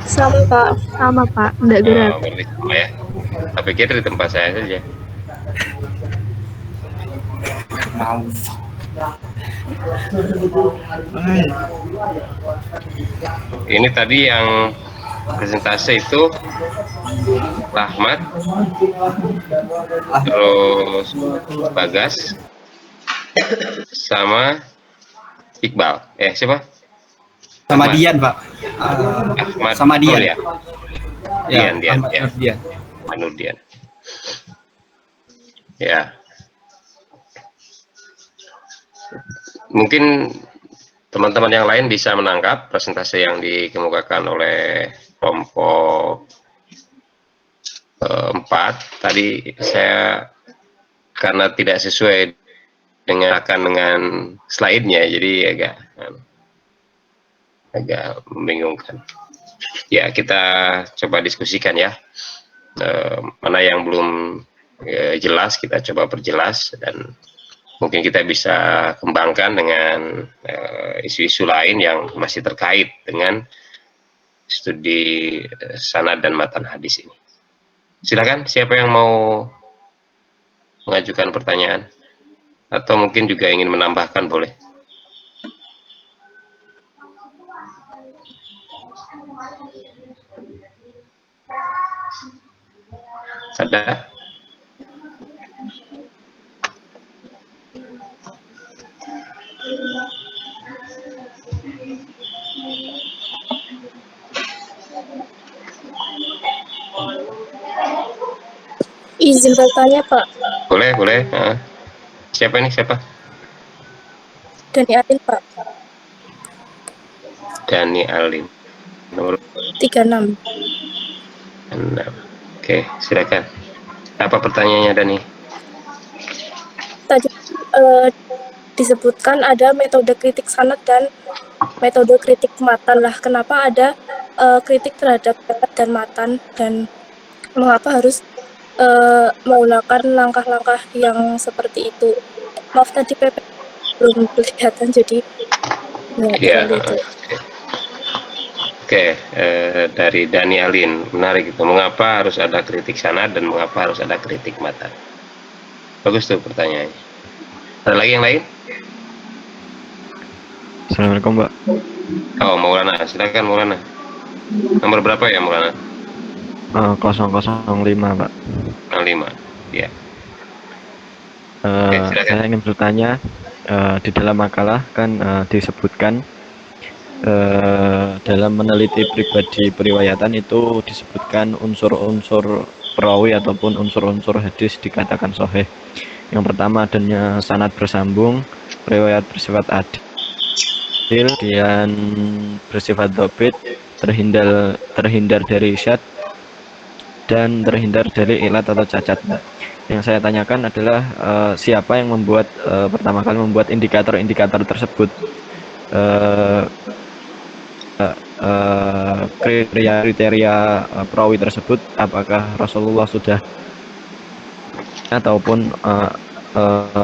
Sama Pak, sama Pak, nggak gerak. Oh, berarti sama ya. Saya pikir di tempat saya saja. Mau. Ini tadi yang presentase itu Rahmat, terus Bagas, sama Iqbal. Siapa? Sama Ahmad. Dian, Pak. Ahmad Sama Nur Dian. ya. Ya, Dian Ahmad ya. Nurdian. Nur Dian. Ya. Mungkin teman-teman yang lain bisa menangkap presentasi yang dikemukakan oleh kelompok 4. Tadi saya karena tidak sesuai dengan slide-nya, jadi agak membingungkan. Ya, kita coba diskusikan ya. Mana yang belum jelas kita coba perjelas, dan mungkin kita bisa kembangkan dengan isu-isu lain yang masih terkait dengan studi sanad dan matan hadis ini. Silakan, siapa yang mau mengajukan pertanyaan atau mungkin juga ingin menambahkan, boleh. Ada? Izin bertanya Pak, Boleh, boleh. Siapa ini, siapa? Dani Atin Pak, Dani Alim. Nomor 36. 6. Oke, silakan. Apa pertanyaannya, Dani? Tadi disebutkan ada metode kritik sanad dan metode kritik matan lah. Kenapa ada kritik terhadap sanad dan matan, dan mengapa harus menggunakan langkah-langkah yang seperti itu? Maaf tadi PP belum kelihatan, jadi nggak Ya, terlalu itu. Oke, dari Dani Alin, menarik itu. Mengapa harus ada kritik sanad dan mengapa harus ada kritik matan? Bagus tuh pertanyaannya. Ada lagi yang lain? Assalamualaikum, Mbak. Oh, Maulana, silakan Maulana. Nomor berapa ya Maulana? 005, Pak. 05. Ya. Oke, silakan. Saya ingin bertanya, di dalam makalah kan disebutkan dalam meneliti pribadi periwayatan itu disebutkan unsur-unsur perawi ataupun unsur-unsur hadis dikatakan sahih. Yang pertama adanya sanad bersambung, riwayat bersifat adil, kemudian bersifat dobit, terhindar dari syad, dan terhindar dari ilat atau cacat. Yang saya tanyakan adalah siapa yang membuat pertama kali membuat indikator-indikator tersebut, kriteria perawi tersebut, apakah Rasulullah sudah ataupun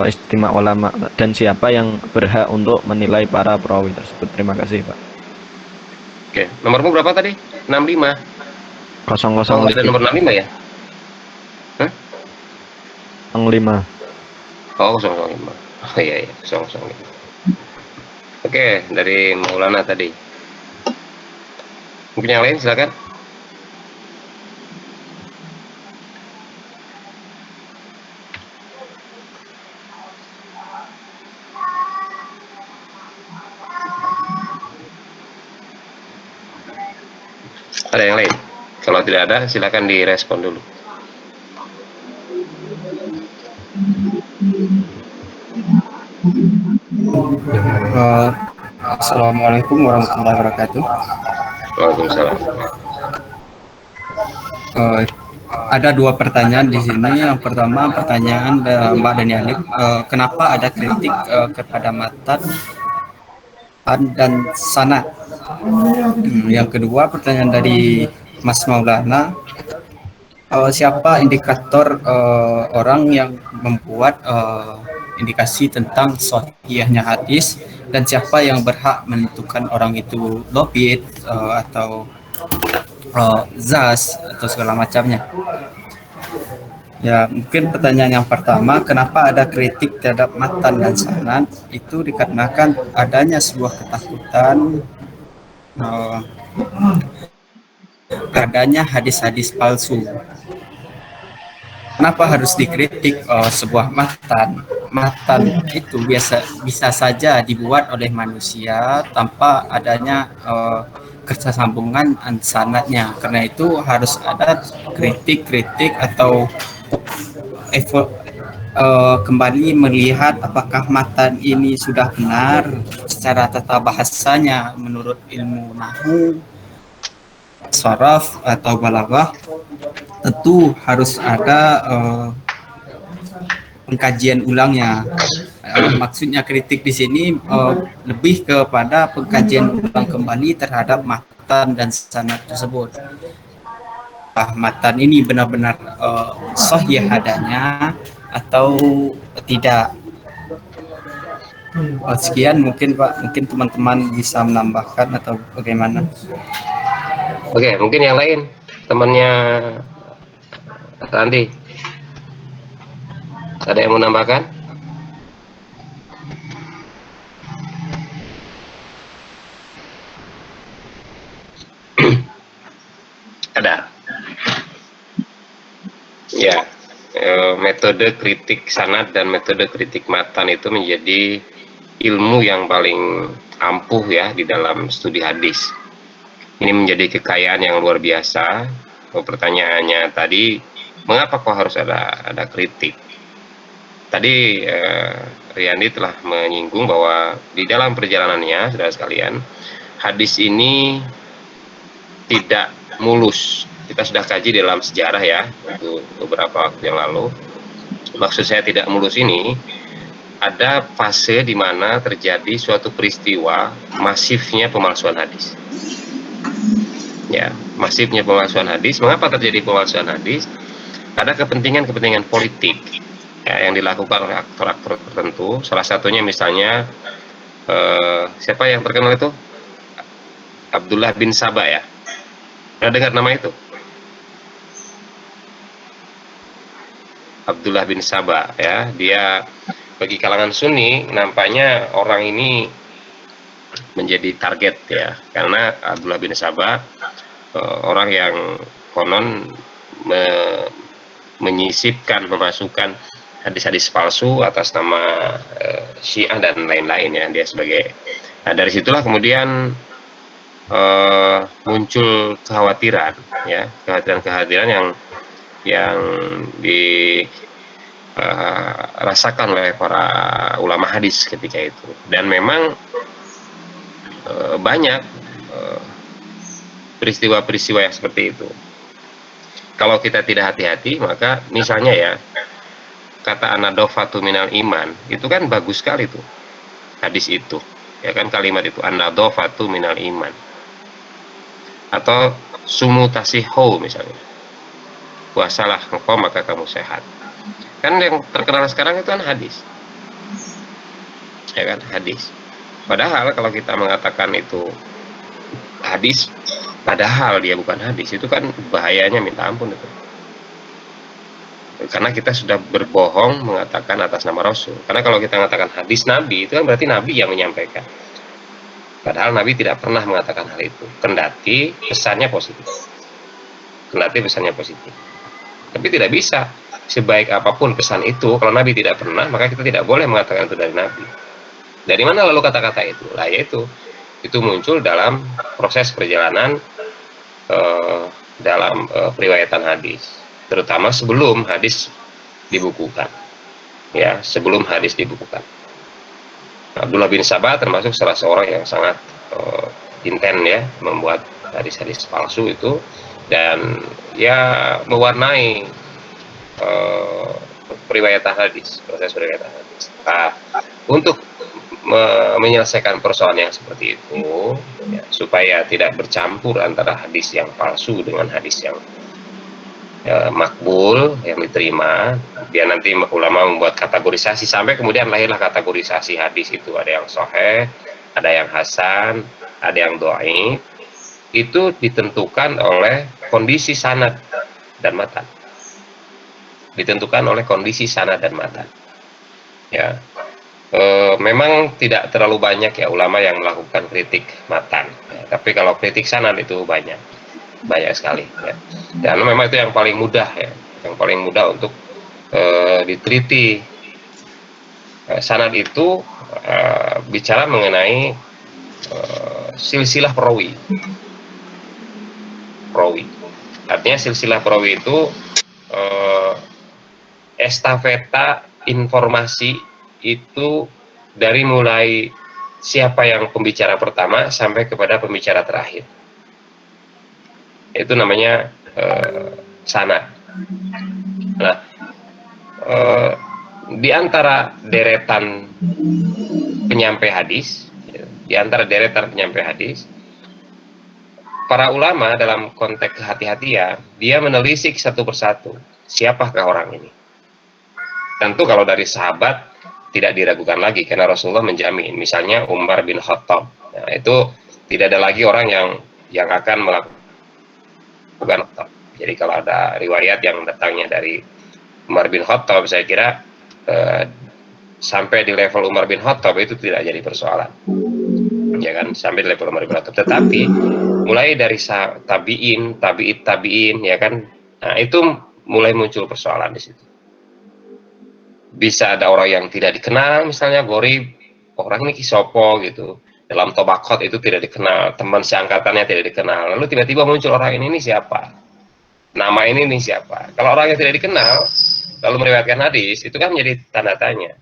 istimewa ulama, dan siapa yang berhak untuk menilai para perawi tersebut. Terima kasih, Pak. Oke, nomormu berapa tadi? 65. 005. Oh, ada nomor 65 ya? Hah? 05. Oh, 005. Oh iya, 005. Oke, dari Maulana tadi. Mungkin yang lain, silakan. Ada yang lain? Kalau tidak ada, silakan direspon dulu. Assalamualaikum warahmatullahi wabarakatuh. Waalaikumsalam. Ada dua pertanyaan di sini. Yang pertama pertanyaan Mbak Dani Alif, kenapa ada kritik kepada matan dan sanad? Yang kedua pertanyaan dari Mas Maulana, siapa indikator orang yang membuat indikasi tentang sahihnya hadis dan siapa yang berhak menentukan orang itu dhabit atau zas atau segala macamnya. Ya, mungkin pertanyaan yang pertama, kenapa ada kritik terhadap matan dan sanad? Itu dikarenakan adanya sebuah ketakutan adanya hadis-hadis palsu. Kenapa harus dikritik sebuah matan? Matan itu bisa saja dibuat oleh manusia tanpa adanya ketersambungan sanadnya. Karena itu harus ada kritik-kritik atau kembali melihat apakah matan ini sudah benar secara tata bahasanya menurut ilmu nahwu, sharaf atau balaghah. Tentu harus ada pengkajian ulangnya. Maksudnya kritik di sini lebih kepada pengkajian ulang kembali terhadap matan dan sanad tersebut. Matan ini benar-benar sahih adanya atau tidak. Sekian mungkin Pak, mungkin teman-teman bisa menambahkan atau bagaimana? Oke, mungkin yang lain temannya Randi ada yang mau menambahkan? Ada. Ya, metode kritik sanad dan metode kritik matan itu menjadi ilmu yang paling ampuh ya di dalam studi hadis. Ini menjadi kekayaan yang luar biasa. Pertanyaannya tadi, mengapa kok harus ada kritik? Tadi Riyandi telah menyinggung bahwa di dalam perjalanannya, saudara sekalian, hadis ini tidak mulus. Kita sudah kaji dalam sejarah ya, untuk beberapa waktu yang lalu. Maksud saya tidak mulus ini, ada fase di mana terjadi suatu peristiwa masifnya pemalsuan hadis. Ya, masifnya pemalsuan hadis. Mengapa terjadi pemalsuan hadis? Ada kepentingan-kepentingan politik ya, yang dilakukan oleh aktor-aktor tertentu. Salah satunya misalnya siapa yang terkenal itu? Abdullah bin Sabah ya. Pernah dengar nama itu? Abdullah bin Sabah ya, dia bagi kalangan Sunni nampaknya orang ini menjadi target ya, karena Abdullah bin Sabah orang yang konon menyisipkan, memasukkan hadis-hadis palsu atas nama Syiah dan lain-lain ya, dia sebagai. Nah, dari situlah kemudian muncul kekhawatiran ya, kekhawatiran yang dirasakan oleh para ulama hadis ketika itu. Dan memang banyak peristiwa-peristiwa yang seperti itu. Kalau kita tidak hati-hati, maka misalnya ya, kata an-nadhafatu minal iman, itu kan bagus sekali tuh hadis itu ya kan, kalimat itu an-nadhafatu minal iman. Atau sumu tasihu misalnya, puasalah engkau maka kamu sehat. Kan yang terkenal sekarang itu kan hadis. Ya kan, hadis. Padahal kalau kita mengatakan itu hadis, padahal dia bukan hadis, itu kan bahayanya minta ampun itu. Karena kita sudah berbohong mengatakan atas nama Rasul. Karena kalau kita mengatakan hadis Nabi, itu kan berarti Nabi yang menyampaikan. Padahal Nabi tidak pernah mengatakan hal itu. Kendati pesannya positif. Tapi tidak bisa. Sebaik apapun pesan itu, kalau Nabi tidak pernah, maka kita tidak boleh mengatakan itu dari Nabi. Dari mana lalu kata-kata itu? Lah, yaitu itu muncul dalam proses perjalanan dalam periwayatan hadis, terutama sebelum hadis dibukukan. Ya, sebelum hadis dibukukan. Abdullah bin Sabah termasuk salah seorang yang sangat inten ya, membuat hadis-hadis palsu itu, dan ya mewarnai periwayatan hadis, proses periwayatan hadis. Nah, untuk menyelesaikan persoalan yang seperti itu ya, supaya tidak bercampur antara hadis yang palsu dengan hadis yang makbul yang diterima. Dia nanti ulama membuat kategorisasi sampai kemudian lahirlah kategorisasi hadis itu, ada yang sahih, ada yang hasan, ada yang dhaif. Itu ditentukan oleh kondisi sanad dan matan. Ditentukan oleh kondisi sanad dan matan. Ya, memang tidak terlalu banyak ya ulama yang melakukan kritik matan. Ya, tapi kalau kritik sanad itu banyak sekali. Ya. Dan memang itu yang paling mudah ya, yang paling mudah untuk diteliti. Sanad itu bicara mengenai silsilah perawi. Artinya silsilah perawi itu estafeta informasi itu dari mulai siapa yang pembicara pertama sampai kepada pembicara terakhir. Itu namanya sanad. Nah, di antara deretan penyampai hadis, para ulama dalam konteks kehati-hatian, dia menelisik satu persatu, siapakah orang ini. Tentu kalau dari sahabat tidak diragukan lagi, karena Rasulullah menjamin, misalnya Umar bin Khattab, nah, itu tidak ada lagi orang yang akan melakukan. Jadi kalau ada riwayat yang datangnya dari Umar bin Khattab, saya kira sampai di level Umar bin Khattab itu tidak jadi persoalan, ya kan, sampai di level Umar bin Khattab. Tetapi mulai dari tabi'in, ya kan, nah itu mulai muncul persoalan di situ. Bisa ada orang yang tidak dikenal, misalnya Gorib, orang ini kisopo gitu, dalam tobakot itu tidak dikenal, teman seangkatannya tidak dikenal, lalu tiba-tiba muncul orang ini siapa, nama ini siapa. Kalau orang yang tidak dikenal lalu meriwayatkan hadis, itu kan menjadi tanda tanya.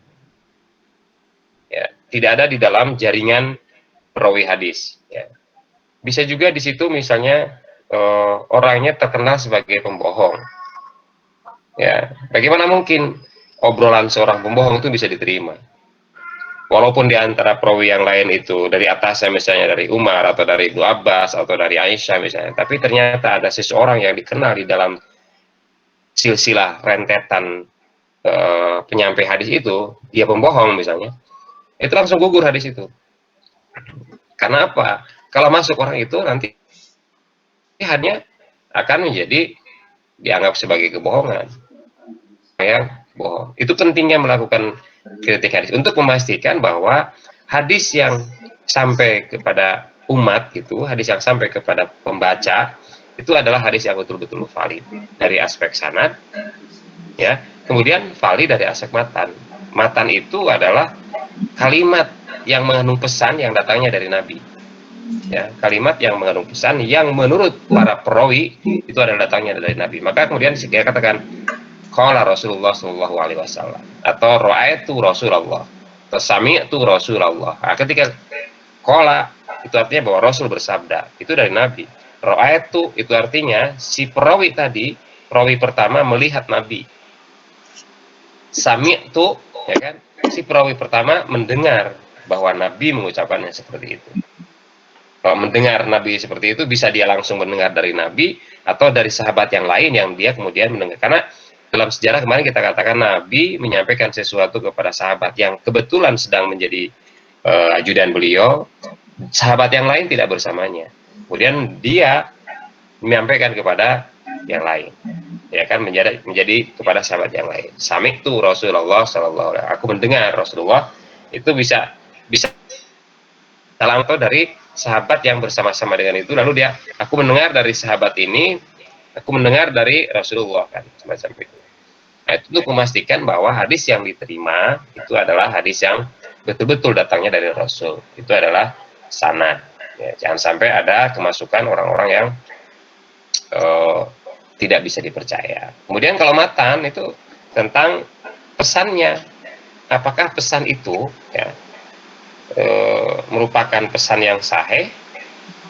Ya, tidak ada di dalam jaringan perawi hadis. Ya. Bisa juga di situ misalnya orangnya terkenal sebagai pembohong. Ya, bagaimana mungkin obrolan seorang pembohong itu bisa diterima? Walaupun di antara perawi yang lain itu dari atasnya, misalnya dari Umar atau dari Ibnu Abbas atau dari Aisyah misalnya, tapi ternyata ada seseorang yang dikenal di dalam silsilah rentetan penyampai hadis itu, dia pembohong misalnya, itu langsung gugur hadis itu. Karena apa? Kalau masuk orang itu nanti hanya akan menjadi dianggap sebagai kebohongan, yang bohong. Itu pentingnya melakukan kritik hadis untuk memastikan bahwa hadis yang sampai kepada umat itu, hadis yang sampai kepada pembaca itu adalah hadis yang betul-betul valid dari aspek sanad, ya. Kemudian valid dari aspek matan. Matan itu adalah kalimat yang mengandung pesan yang datangnya dari Nabi. Ya, kalimat yang mengandung pesan yang menurut para perawi itu adalah datangnya dari Nabi. Maka kemudian dia katakan qala Rasulullah sallallahu alaihi wasallam atau ra'aitu Rasulullah atau sami'tu Rasulullah. Nah, ketika qala itu artinya bahwa Rasul bersabda, itu dari Nabi. Ra'aitu itu artinya si perawi tadi, perawi pertama melihat Nabi. Sami'tu, ya kan, si perawi pertama mendengar bahwa Nabi mengucapkannya seperti itu. Kalau mendengar Nabi seperti itu, bisa dia langsung mendengar dari Nabi atau dari sahabat yang lain yang dia kemudian mendengar. Karena dalam sejarah kemarin kita katakan Nabi menyampaikan sesuatu kepada sahabat yang kebetulan sedang menjadi ajudan beliau, sahabat yang lain tidak bersamanya. Kemudian dia menyampaikan kepada yang lain, ya kan, menjadi kepada sahabat yang lain. Sami'tu Rasulullah sallallahu alaihi wasallam. Aku mendengar Rasulullah, itu bisa salam atau dari sahabat yang bersama-sama dengan itu, lalu aku mendengar dari sahabat ini, aku mendengar dari Rasulullah, kan, semacam itu. Nah, itu untuk memastikan bahwa hadis yang diterima itu adalah hadis yang betul-betul datangnya dari Rasul. Itu adalah sanad. Ya, jangan sampai ada kemasukan orang-orang yang tidak bisa dipercaya. Kemudian kalau matan itu tentang pesannya, apakah pesan itu ya merupakan pesan yang sahih,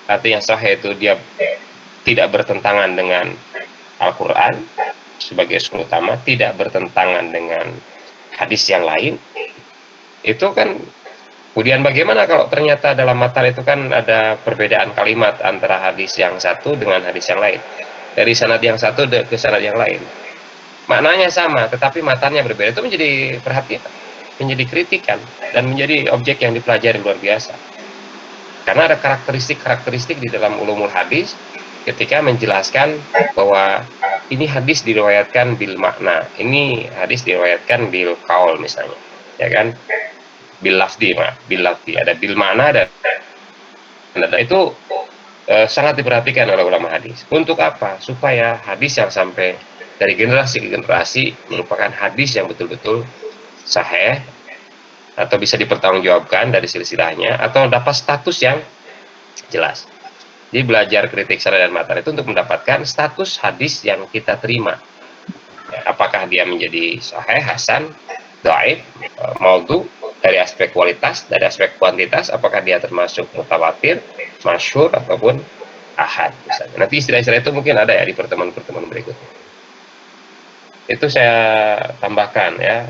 artinya sahih itu dia tidak bertentangan dengan Al-Quran sebagai sumber utama, tidak bertentangan dengan hadis yang lain. Itu kan, kemudian bagaimana kalau ternyata dalam matan itu kan ada perbedaan kalimat antara hadis yang satu dengan hadis yang lain. dari sanad yang satu ke sanad yang lain. Maknanya sama, tetapi matanya berbeda. Itu menjadi perhatian, menjadi kritikan, dan menjadi objek yang dipelajari luar biasa. Karena ada karakteristik-karakteristik di dalam ulumul hadis ketika menjelaskan bahwa ini hadis diriwayatkan bil makna, ini hadis diriwayatkan bil qaul misalnya, ya kan? Bil lafdi, ada bil makna, ada itu sangat diperhatikan oleh ulama hadis. Untuk apa? Supaya hadis yang sampai dari generasi ke generasi merupakan hadis yang betul-betul sahih, atau bisa dipertanggungjawabkan dari silsilahnya, atau dapat status yang jelas. Jadi belajar kritik sanad dan matan itu untuk mendapatkan status hadis yang kita terima. Apakah dia menjadi sahih, hasan, dhaif, maudhu, dari aspek kualitas, dari aspek kuantitas, apakah dia termasuk mutawatir, masyhur, ataupun ahad misalnya. Nanti istilah-istilah itu mungkin ada ya di pertemuan-pertemuan berikutnya. Itu saya tambahkan ya,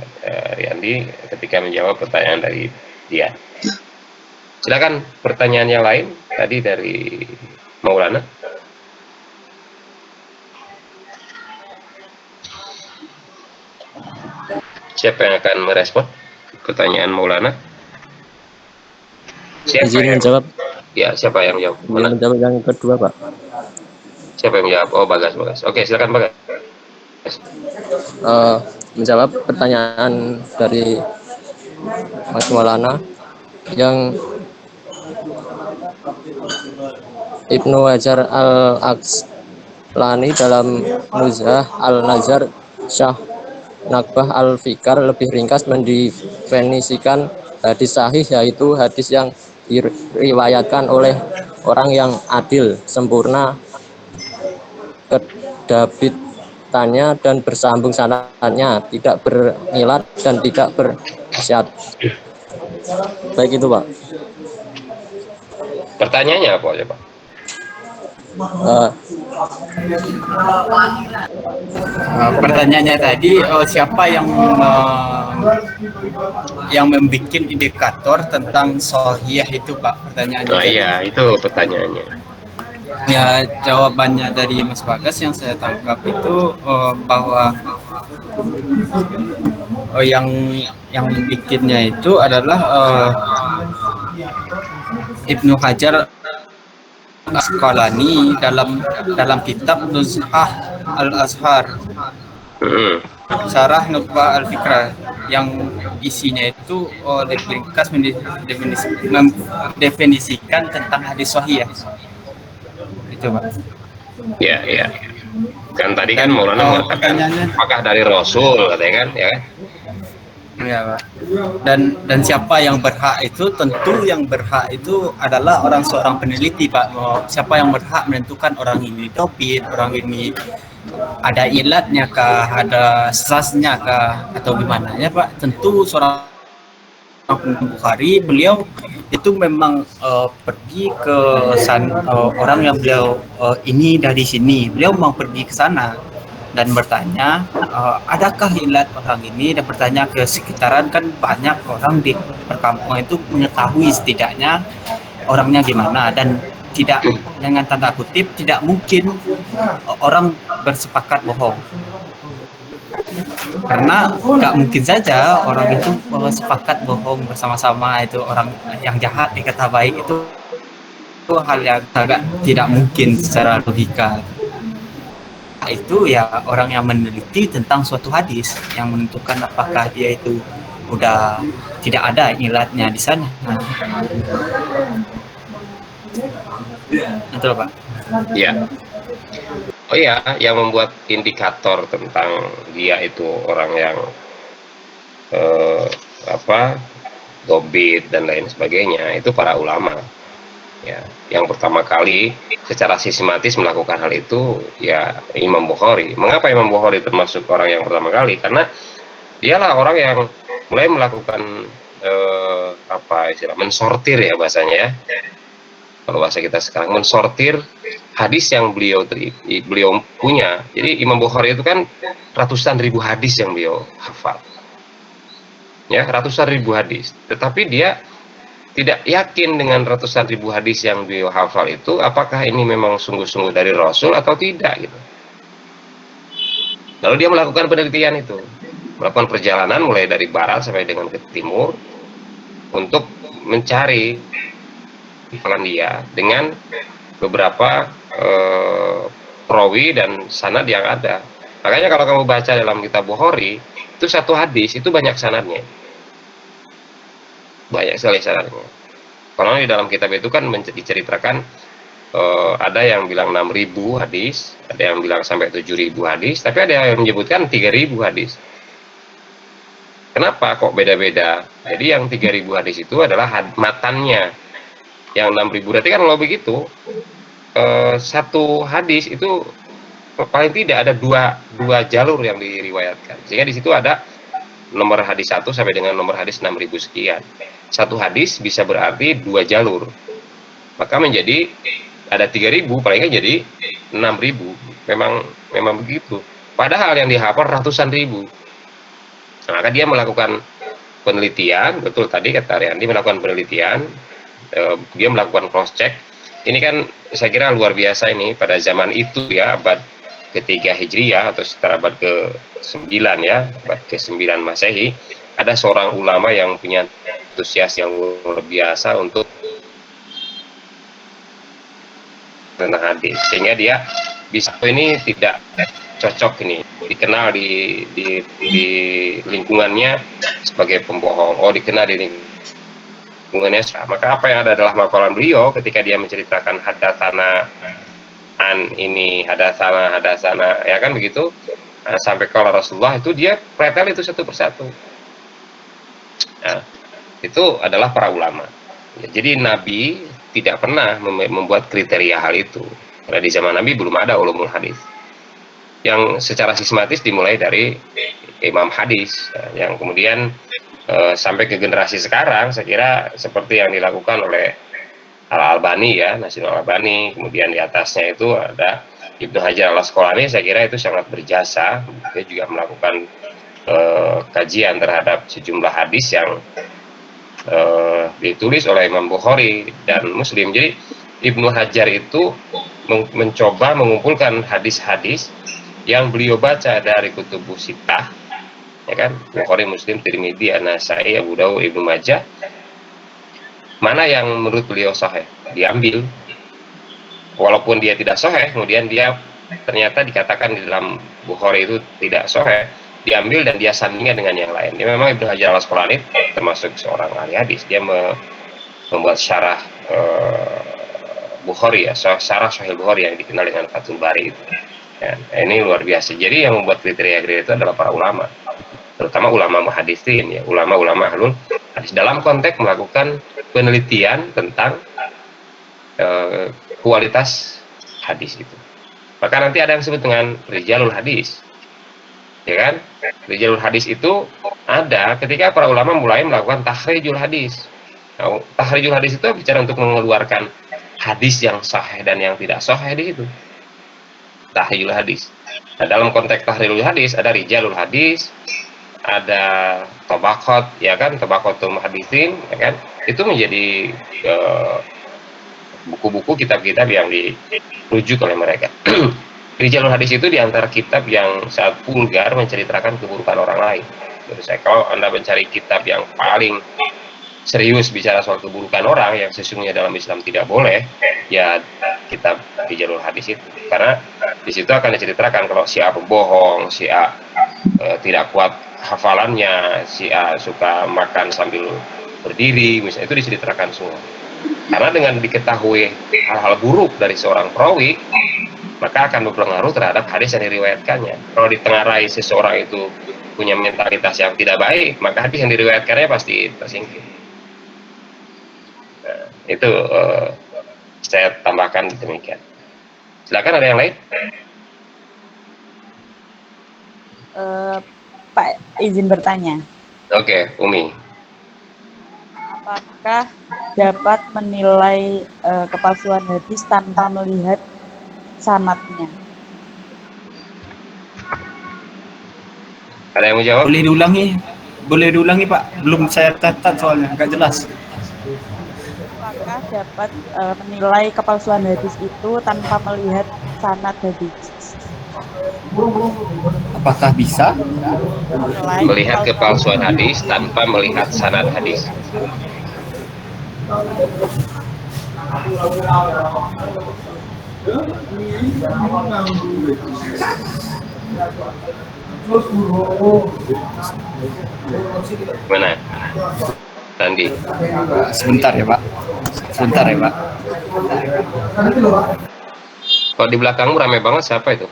Riyandi, ketika menjawab pertanyaan dari dia. Silakan pertanyaan yang lain tadi dari Maulana. Siapa yang akan merespon pertanyaan Maulana? Siapa Izin yang menjawab. Ya, siapa yang menjawab? Izin menjawab yang kedua, Pak. Siapa yang menjawab? Oh, Bagas. Oke, silakan Bagas. Menjawab pertanyaan dari Mas Maulana yang Ibnu Hajar al-Asqalani dalam Nuzhah al-Nazar Syah Nakbah al-Fikar lebih ringkas mendefinisikan hadis sahih, yaitu hadis yang diriwayatkan oleh orang yang adil, sempurna kedabitannya dan bersambung sanadnya, tidak berilat dan tidak bersyad. Baik itu, Pak. Pertanyaannya apa aja, Pak? Pertanyaannya tadi, siapa yang membuat indikator tentang sahih itu, Pak? Pertanyaannya. Nah, iya, itu pertanyaannya. Ya, jawabannya dari Mas Bagas yang saya tangkap itu bahwa yang bikinnya itu adalah Ibnu Hajar Asqalani dalam kitab Nuzhah al-Azhar, Syarah Nukhbah al-Fikrah, yang isinya itu lebih ringkas mendefinisikan tentang hadis sahih. Itu, Pak. Ya. Kan tadi kan Maulana mengatakan apakah dari Rasul, katanya kan, ya kan? Ya, Pak. Dan siapa yang berhak itu, tentu yang berhak itu adalah seorang peneliti, Pak. Siapa yang berhak menentukan orang ini topik, orang ini ada ilatnya kah, ada sasnya kah, atau gimana ya, Pak? Tentu seorang Bukhari, beliau itu memang pergi ke orang yang beliau ini dari sini, beliau mau pergi ke sana dan bertanya, adakah ilat orang ini, dan bertanya ke sekitaran. Kan banyak orang di perkampungan itu mengetahui setidaknya orangnya gimana, dan tidak, dengan tanda kutip, tidak mungkin orang bersepakat bohong, karena nggak mungkin saja orang itu sepakat bohong bersama-sama. Itu orang yang jahat dikata baik, itu hal yang agak tidak mungkin secara logika. Itu ya orang yang meneliti tentang suatu hadis yang menentukan apakah dia itu udah tidak ada ilatnya di sana. Betul, Pak. Ya. Oh iya, yang membuat indikator tentang dia itu orang yang dobit dan lain sebagainya, itu para ulama. Ya, yang pertama kali secara sistematis melakukan hal itu ya Imam Bukhari. Mengapa Imam Bukhari termasuk orang yang pertama kali? Karena dialah orang yang mulai melakukan mensortir ya bahasanya ya. Kalau bahasa kita sekarang, mensortir hadis yang beliau punya. Jadi Imam Bukhari itu kan ratusan ribu hadis yang beliau hafal. Ya, ratusan ribu hadis. Tetapi dia tidak yakin dengan ratusan ribu hadis yang beliau hafal itu, apakah ini memang sungguh-sungguh dari Rasul atau tidak gitu. Lalu dia melakukan penelitian itu, melakukan perjalanan mulai dari barat sampai dengan ke timur untuk mencari dia dengan beberapa perawi dan sanad yang ada. Makanya kalau kamu baca dalam kitab Bukhari, itu satu hadis itu banyak sanadnya, banyak sekali sanadnya. Kalau di dalam kitab itu kan diceritakan ada yang bilang 6.000 hadis, ada yang bilang sampai 7.000 hadis, tapi ada yang menyebutkan 3.000 hadis. Kenapa kok beda-beda? Jadi yang 3.000 hadis itu adalah matannya, yang 6.000 berarti kan kalau begitu satu hadis itu paling tidak ada dua jalur yang diriwayatkan, sehingga di situ ada nomor hadis 1 sampai dengan nomor hadis 6.000 sekian. Satu hadis bisa berarti 2 jalur, maka menjadi ada 3.000 palingnya jadi 6.000. Memang begitu, padahal yang dihafal ratusan ribu. Nah, maka dia melakukan penelitian, betul tadi kata Ariandi, melakukan penelitian, dia melakukan cross check. Ini kan saya kira luar biasa ini pada zaman itu ya, abad ketiga Hijriyah atau sekitar abad ke-9 ya, abad ke-9 Masehi, ada seorang ulama yang punya antusias yang luar biasa untuk tentang hadis, sehingga dia bisa ini tidak cocok ini dikenal di lingkungannya sebagai pembohong, dikenal di lingkungannya. Maka apa yang ada adalah makalan beliau ketika dia menceritakan hadatsana hadasana ya kan begitu, sampai kalau Rasulullah itu dia pretel itu satu persatu. Nah, itu adalah para ulama. Jadi Nabi tidak pernah membuat kriteria hal itu, karena di zaman Nabi belum ada ulumul hadis yang secara sistematis dimulai dari imam hadis, yang kemudian sampai ke generasi sekarang saya kira seperti yang dilakukan oleh Al-Albani ya, Nasir Al-Albani, kemudian di atasnya itu ada Ibnu Hajar Al-Asqalani. Saya kira itu sangat berjasa. Dia juga melakukan kajian terhadap sejumlah hadis yang ditulis oleh Imam Bukhari dan Muslim. Jadi Ibnu Hajar itu mencoba mengumpulkan hadis-hadis yang beliau baca dari kutubus sittah, ya kan, Bukhari, Muslim, Tirmidzi, An-Nasai, Abu Dawud, Ibnu Majah. Mana yang menurut beliau sahih diambil, walaupun dia tidak sahih, kemudian dia ternyata dikatakan di dalam Bukhari itu tidak sahih, diambil dan dia sandingkan dengan yang lain. Dia memang Ibnu Hajar Al-Asqalani termasuk seorang ahli hadis. Dia membuat syarah Bukhari ya, syarah Sahih Bukhari yang dikenal dengan Fathul Bari itu. Ya, ini luar biasa. Jadi yang membuat kriteria itu adalah para ulama, terutama ulama muhaditsin ya, ulama-ulama ahlul hadis, dalam konteks melakukan penelitian tentang kualitas hadis itu. Maka nanti ada yang disebut dengan rijalul hadis, ya kan? Rijalul hadis itu ada ketika para ulama mulai melakukan takhrijul hadis. Nah, takhrijul hadis itu bicara untuk mengeluarkan hadis yang sahih dan yang tidak sahih di situ. Takhrijul hadis. Nah, dalam konteks takhrijul hadis ada rijalul hadis, ada tabaqat, ya kan, tabaqatul muhaditsin, ya kan? Itu menjadi buku-buku, kitab-kitab yang dirujuk oleh mereka. Rijalul hadis itu diantara kitab yang sangat vulgar menceritakan keburukan orang lain. Menurut saya, kalau Anda mencari kitab yang paling serius bicara soal keburukan orang yang sesungguhnya dalam Islam tidak boleh, ya kitab Rijalul hadis itu, karena di situ akan diceritakan kalau si A pembohong, si A tidak kuat hafalannya, si A suka makan sambil berdiri, misalnya, itu diceritakan semua. Karena dengan diketahui hal-hal buruk dari seorang perawi, maka akan berpengaruh terhadap hadis yang diriwayatkannya. Kalau ditengarai seseorang itu punya mentalitas yang tidak baik, maka hadis yang diriwayatkannya pasti tersingkir. Nah, itu saya tambahkan demikian. Silakan, ada yang lain? Pak, izin bertanya. Oke, Umi. Apakah dapat menilai kepalsuan hadis tanpa melihat sanadnya? Ada yang mau jawab? Boleh diulangi Pak, belum saya catat soalnya nggak jelas. Apakah dapat menilai kepalsuan hadis itu tanpa melihat sanad hadis? Apakah bisa? Selain Melihat kepalsuan kepalsuan hadis tanpa melihat sanad hadis. Mana? Randi. Sebentar ya Pak. Sebentar ya Pak. Kalau di belakangmu ramai banget, siapa itu?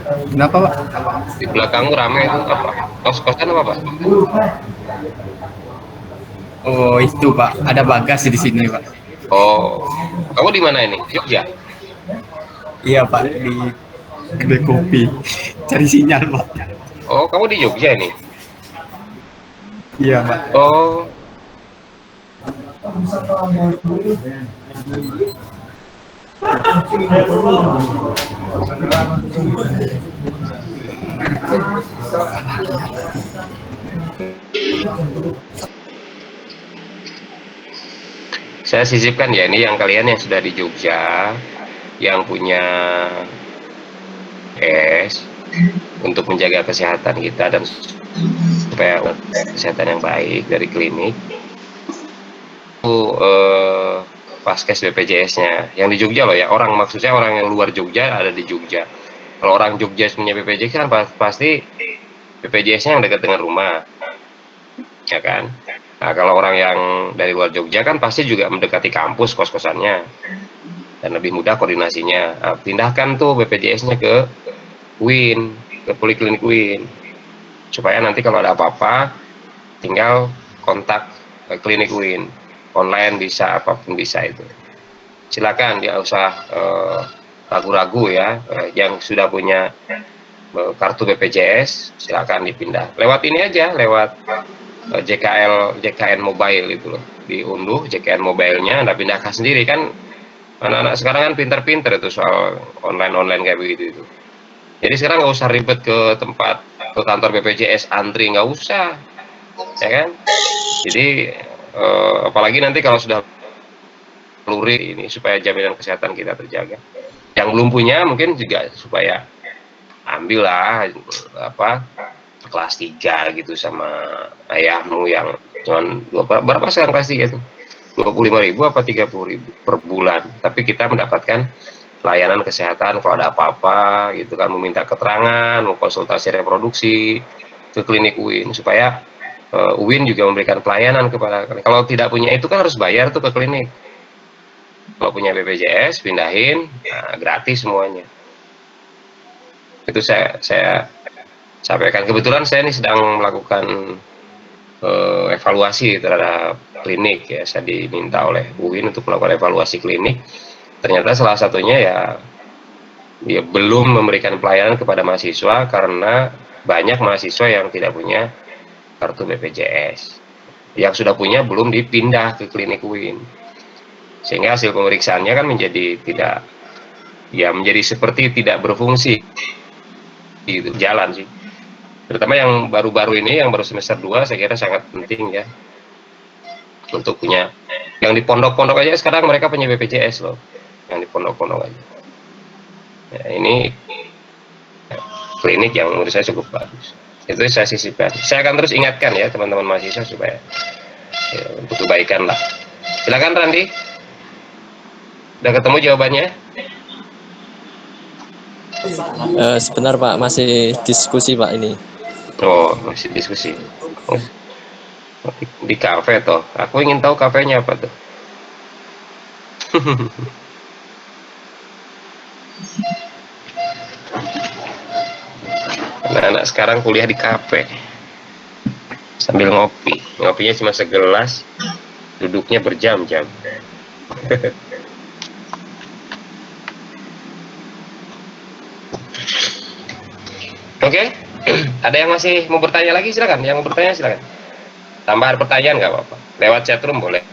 Kenapa Pak? Di belakangmu ramai itu apa? Kos-kosan apa, Pak? Oh itu Pak, ada Bagas di sini Pak. Oh, kamu di mana ini? Jogja? Iya Pak, di kedai kopi. Cari sinyal Pak. Oh, kamu di Jogja ini? Iya Pak. Oh, saya sisipkan ya, ini yang kalian yang sudah di Jogja, yang punya es, untuk menjaga kesehatan kita dan supaya kesehatan yang baik dari klinik. Paskes BPJS-nya yang di Jogja loh ya, maksudnya orang yang luar Jogja ada di Jogja. Kalau orang Jogja punya BPJS kan pasti BPJS-nya yang dekat dengan rumah, ya kan. Nah, kalau orang yang dari luar Jogja kan pasti juga mendekati kampus kos-kosannya dan lebih mudah koordinasinya. Nah, pindahkan tuh BPJS-nya ke UIN, ke Poliklinik UIN, supaya nanti kalau ada apa-apa tinggal kontak klinik UIN, online bisa, apapun bisa itu. Silakan, dia usah ragu-ragu ya, yang sudah punya kartu BPJS silakan dipindah. Lewat ini aja, lewat JKN Mobile itu loh, diunduh JKN Mobile-nya, Anda pindahkan sendiri kan. Anak-anak sekarang kan pinter-pinter itu soal online kayak begitu itu. Jadi sekarang nggak usah ribet ke kantor BPJS antri, nggak usah, ya kan. Jadi apalagi nanti kalau sudah lurik ini, supaya jaminan kesehatan kita terjaga. Yang belum punya mungkin juga supaya ambillah apa kelas 3 gitu sama ayahmu yang cuman berapa sekarang kelas 3 itu 25.000 apa 30.000 per bulan, tapi kita mendapatkan layanan kesehatan kalau ada apa-apa gitu kan, meminta keterangan, mau konsultasi reproduksi ke klinik UIN, supaya UIN juga memberikan pelayanan kepada. Kalau tidak punya itu kan harus bayar tuh ke klinik. Kalau punya BPJS pindahin, nah, gratis semuanya. Itu saya sampaikan. Kebetulan saya ini sedang melakukan evaluasi terhadap klinik ya. Saya diminta oleh UIN untuk melakukan evaluasi klinik. Ternyata salah satunya ya belum memberikan pelayanan kepada mahasiswa karena banyak mahasiswa yang tidak punya kartu BPJS. Yang sudah punya belum dipindah ke klinik UIN. Sehingga hasil pemeriksaannya kan menjadi seperti tidak berfungsi gitu, jalan sih. Terutama yang baru-baru ini, yang baru semester 2, saya kira sangat penting ya untuk punya. Yang di pondok-pondok aja sekarang mereka punya BPJS loh, yang di pondok-pondok aja. Ya, ini klinik yang menurut saya cukup bagus. Itu saya sisipkan. Saya akan terus ingatkan ya teman-teman mahasiswa supaya ya, untuk kebaikan lah. Silakan Randi. Udah ketemu jawabannya? Sebentar Pak, masih diskusi Pak ini. Oh, masih diskusi. Oh, di kafe toh. Aku ingin tahu kafenya apa tuh. Anak-anak sekarang kuliah di kafe sambil ngopi. Ngopinya cuma segelas, duduknya berjam-jam. Oke, ada yang masih mau bertanya lagi silakan. Yang mau bertanya silakan. Tambahan pertanyaan nggak apa-apa. Lewat chatroom boleh.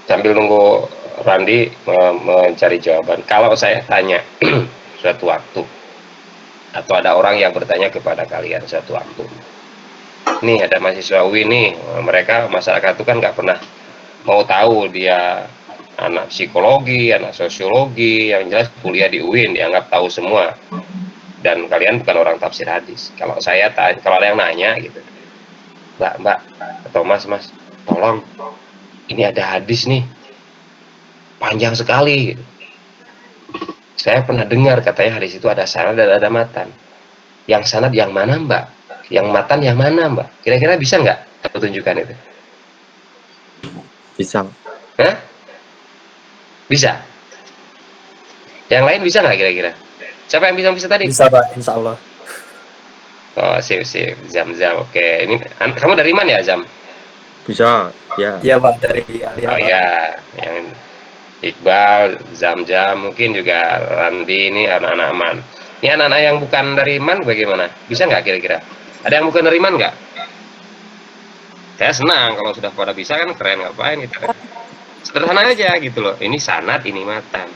Sambil nunggu Randi mencari jawaban. Kalau saya tanya suatu waktu, atau ada orang yang bertanya kepada kalian suatu waktu, nih ada mahasiswa UI nih, mereka masyarakat itu kan nggak pernah mau tahu dia anak psikologi, anak sosiologi, yang jelas kuliah di UIN dianggap tahu semua. Dan kalian bukan orang tafsir hadis. Kalau saya tanya, kalau ada yang nanya gitu, Mbak, atau Mas, tolong, ini ada hadis nih, panjang sekali. Gitu. Saya pernah dengar katanya hadis itu ada sanad dan ada matan. Yang sanad yang mana, Mbak? Yang matan yang mana, Mbak? Kira-kira bisa nggak aku tunjukkan itu? Bisa. Hah? Bisa? Yang lain bisa nggak kira-kira? Siapa yang bisa tadi? Bisa, Pak, insya Allah. Oh, sip. Zam. Oke. Ini kamu dari mana ya, Zam? Bisa, ya. Iya, Pak, dari Alia. Oh ya, yang Iqbal, Zam, mungkin juga Randi, ini anak-anak Man. Ini anak-anak yang bukan dari Man bagaimana? Bisa nggak kira-kira? Ada yang bukan dari Man nggak? Saya senang kalau sudah pada bisa, kan keren, ngapain kita kan? Sederhana aja gitu loh. Ini sanad, ini matan.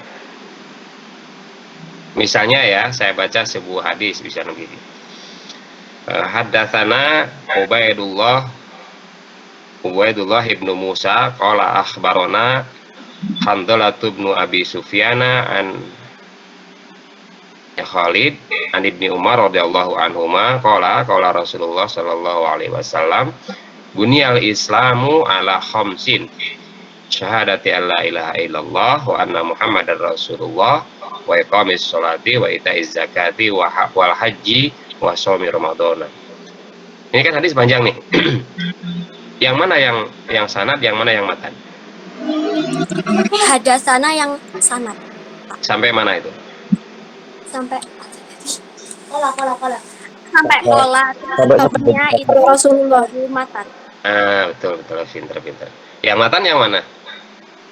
Misalnya ya, saya baca sebuah hadis bisa begini. Haddatsana Ubaidullah ibnu Musa qala akhbarona Handalah ibnu Abi Sufyana an Khalid an Ibni Umar radhiyallahu anhuma qala Rasulullah sallallahu alaihi wasallam bunyal islamu ala khamsin syahadati alla ilaha illallah wa anna muhammadar rasulullah wa iqamis sholati wa itaiz zakati wal haji wa shaumi ramadhana. Ini kan hadis panjang nih. Yang mana yang sanad, yang mana yang matan? Hadasana yang sanad. Sampai mana itu? Sampai pola. Sampai pola kabarnya itu Rasulullah matan. Betul, pinter. Yang matan yang mana?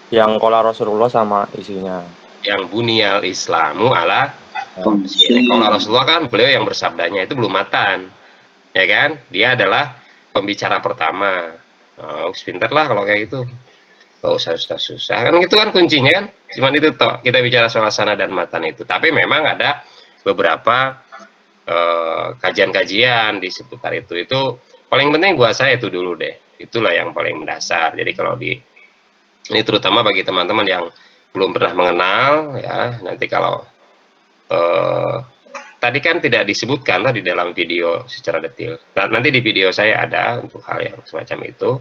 Yang kola Rasulullah sama isinya. Yang bunyal islamu ala kalau Rasulullah kan beliau yang bersabdanya itu belum matan, ya kan? Dia adalah pembicara pertama. Pinter lah kalau kayak gitu. Gak usah susah kan, itu kan kuncinya kan. Cuman itu toh kita bicara soal sanad dan matan itu. Tapi memang ada beberapa kajian-kajian di seputar itu. Itu paling penting buat saya itu dulu deh. Itulah yang paling mendasar. Jadi kalau ini terutama bagi teman-teman yang belum pernah mengenal ya, nanti kalau tadi kan tidak disebutkan di dalam video secara detail. Nanti di video saya ada untuk hal yang semacam itu.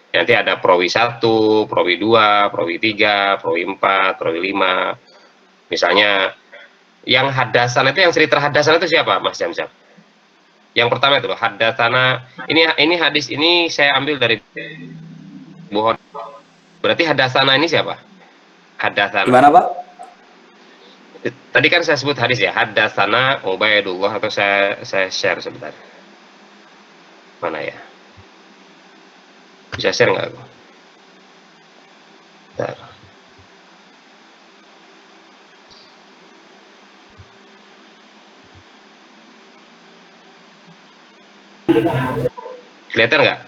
Nanti ada Prowi 1, Prowi 2, Prowi 3, Prowi 4, Prowi 5. Misalnya yang hadasan itu, yang cerita hadasan itu siapa, Mas Jam? Yang pertama itu loh, hadasana. Ini hadis ini saya ambil dari Bukhari. Berarti hadasana ini siapa? Hadasana. Gimana, Pak? Tadi kan saya sebut hadis ya, hadasana Ubaidullah, atau saya share sebentar. Mana ya? Bisa share nggak? Bentar. Kelihatan nggak?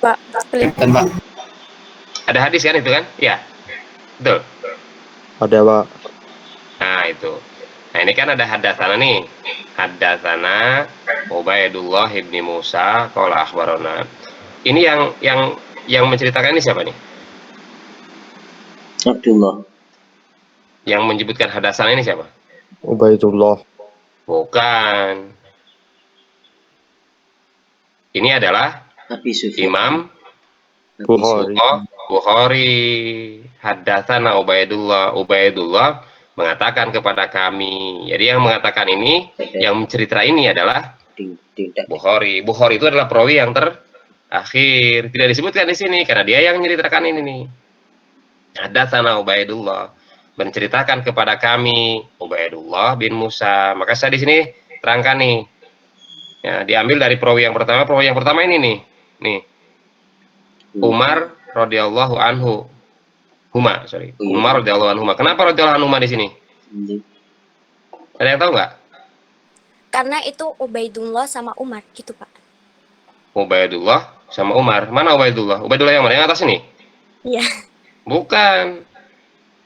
Pak. Kelihatan, Pak. Ada hadis kan itu kan? Ya, betul. Ada, Pak. Nah itu. Nah ini kan ada hadasana nih. Hadasana Ubaidullah ibni Musa qala akhbarana. Ini yang menceritakan ini siapa nih? Abdullah. Yang menyebutkan hadasana ini siapa? Ubaidullah. Bukan. Ini adalah Abi Sufyan. Imam Bukhari. Haddatsana Ubaidullah mengatakan kepada kami. Jadi yang mengatakan ini, yang mencerita ini adalah Bukhari. Bukhari itu adalah perawi yang terakhir. Tidak disebutkan di sini karena dia yang menceritakan ini nih. Haddatsana Ubaidullah, menceritakan kepada kami Ubaidullah bin Musa. Maka saya di sini terangkan nih. Ya, diambil dari perawi yang pertama. Perawi yang pertama ini nih. Umar radhiyallahu anhu. Umar radhiyallahu anhu. Kenapa radhiyallahu anhu di sini? Ada yang tahu nggak? Karena itu Ubaidullah sama Umar gitu, Pak. Ubaidullah sama Umar. Mana Ubaidullah? Ubaidullah yang mana? Yang atas ini? Iya. Bukan.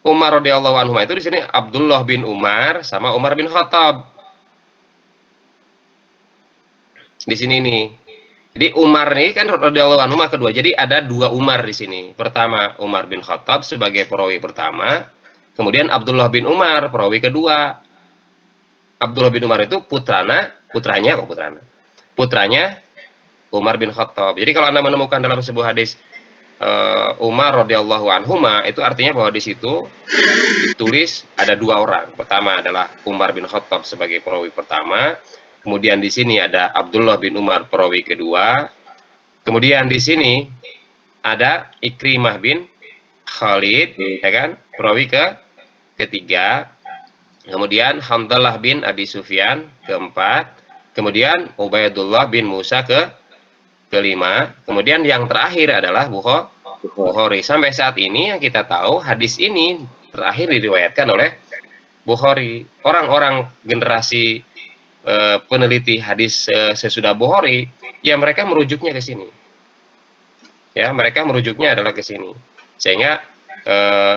Umar radhiyallahu anhu itu di sini Abdullah bin Umar sama Umar bin Khattab. Di sini nih. Jadi Umar nih kan radhiyallahu anhu kedua. Jadi ada dua Umar di sini. Pertama Umar bin Khattab sebagai perawi pertama, kemudian Abdullah bin Umar perawi kedua. Abdullah bin Umar itu putranya Umar bin Khattab. Jadi kalau Anda menemukan dalam sebuah hadis Umar radhiyallahu anhuma, itu artinya bahwa di situ ditulis ada dua orang. Pertama adalah Umar bin Khattab sebagai perawi pertama, kemudian di sini ada Abdullah bin Umar perawi kedua, kemudian di sini ada Ikrimah bin Khalid, ya kan, perawi ketiga, kemudian Hamdalah bin Abi Sufyan keempat, kemudian Ubaidullah bin Musa kelima, kemudian yang terakhir adalah Bukhari. Sampai saat ini yang kita tahu hadis ini terakhir diriwayatkan oleh Bukhari. Orang-orang generasi peneliti hadis sesudah Bukhari, ya mereka merujuknya ke sini. Ya, mereka merujuknya adalah ke sini. Sehingga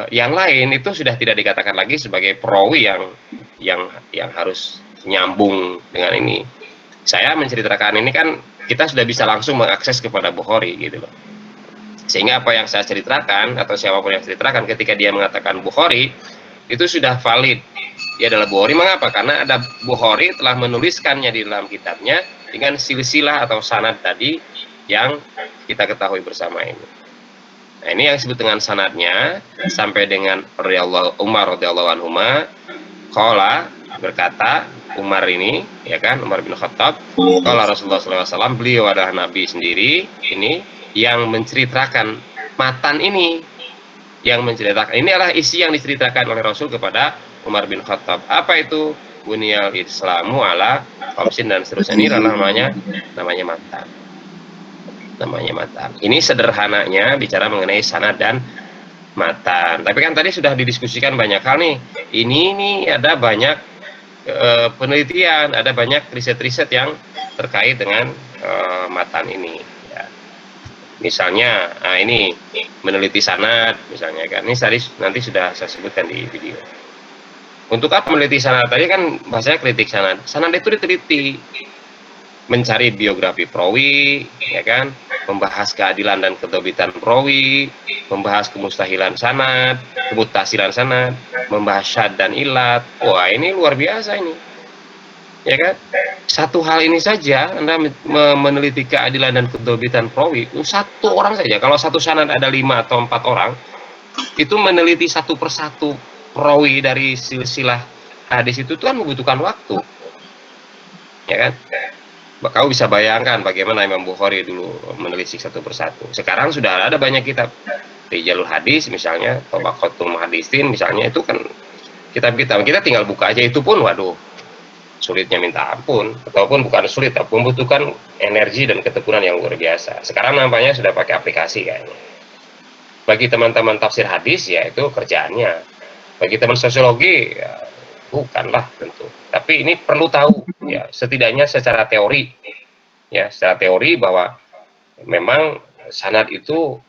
yang lain itu sudah tidak dikatakan lagi sebagai perawi yang harus nyambung dengan ini. Saya menceritakan ini kan kita sudah bisa langsung mengakses kepada Bukhari gitu loh. Sehingga apa yang saya ceritakan atau siapapun yang ceritakan ketika dia mengatakan Bukhari itu sudah valid. Dia adalah Bukhari. Mengapa? Karena ada Bukhari telah menuliskannya di dalam kitabnya dengan silsilah atau sanad tadi yang kita ketahui bersama ini. Nah, ini yang disebut dengan sanadnya sampai dengan Umar radhiyallahu anhu qala berkata Umar ini, ya kan, Umar bin Khattab, qala Rasulullah SAW, beliau adalah Nabi sendiri ini yang menceritakan matan ini, yang menceritakan ini adalah isi yang diceritakan oleh Rasul kepada Umar bin Khattab. Apa itu? Bunyal Islamu ala khamsin dan seterusnya. Ini adalah namanya matan. Namanya matan. Ini sederhananya bicara mengenai sanad dan matan. Tapi kan tadi sudah didiskusikan banyak hal nih. Ini ada banyak penelitian, ada banyak riset-riset yang terkait dengan matan ini. Ya. Misalnya, ini meneliti sanad, misalnya kan. Ini nanti sudah saya sebutkan di video. Untuk apa meneliti sanad? Tadi kan bahasanya kritik sanad. Sanad itu diteliti, mencari biografi perawi, ya kan, membahas keadilan dan kedobitan perawi, membahas kemustahilan sanad, kemutasilan sanad, membahas syad dan ilat. Wah, ini luar biasa ini, ya kan? Satu hal ini saja Anda meneliti keadilan dan kedobitan perawi, satu orang saja. Kalau satu sanad ada 5 atau 4 orang, itu meneliti satu persatu perawi dari silsilah hadis itu kan membutuhkan waktu, ya kan? Kau bisa bayangkan bagaimana Imam Bukhari dulu menelisik satu persatu. Sekarang sudah ada banyak kitab di jalur hadis, misalnya Tabaqatul Muhaddisin, misalnya itu kan kitab-kitab kita tinggal buka aja, itu pun waduh sulitnya minta ampun, ataupun bukan sulit, tapi membutuhkan energi dan ketekunan yang luar biasa. Sekarang nampaknya sudah pakai aplikasi kayaknya. Bagi teman-teman tafsir hadis ya itu kerjaannya. Bagi teman sosiologi ya bukanlah tentu, tapi ini perlu tahu ya, setidaknya secara teori ya, secara teori bahwa memang sanad itu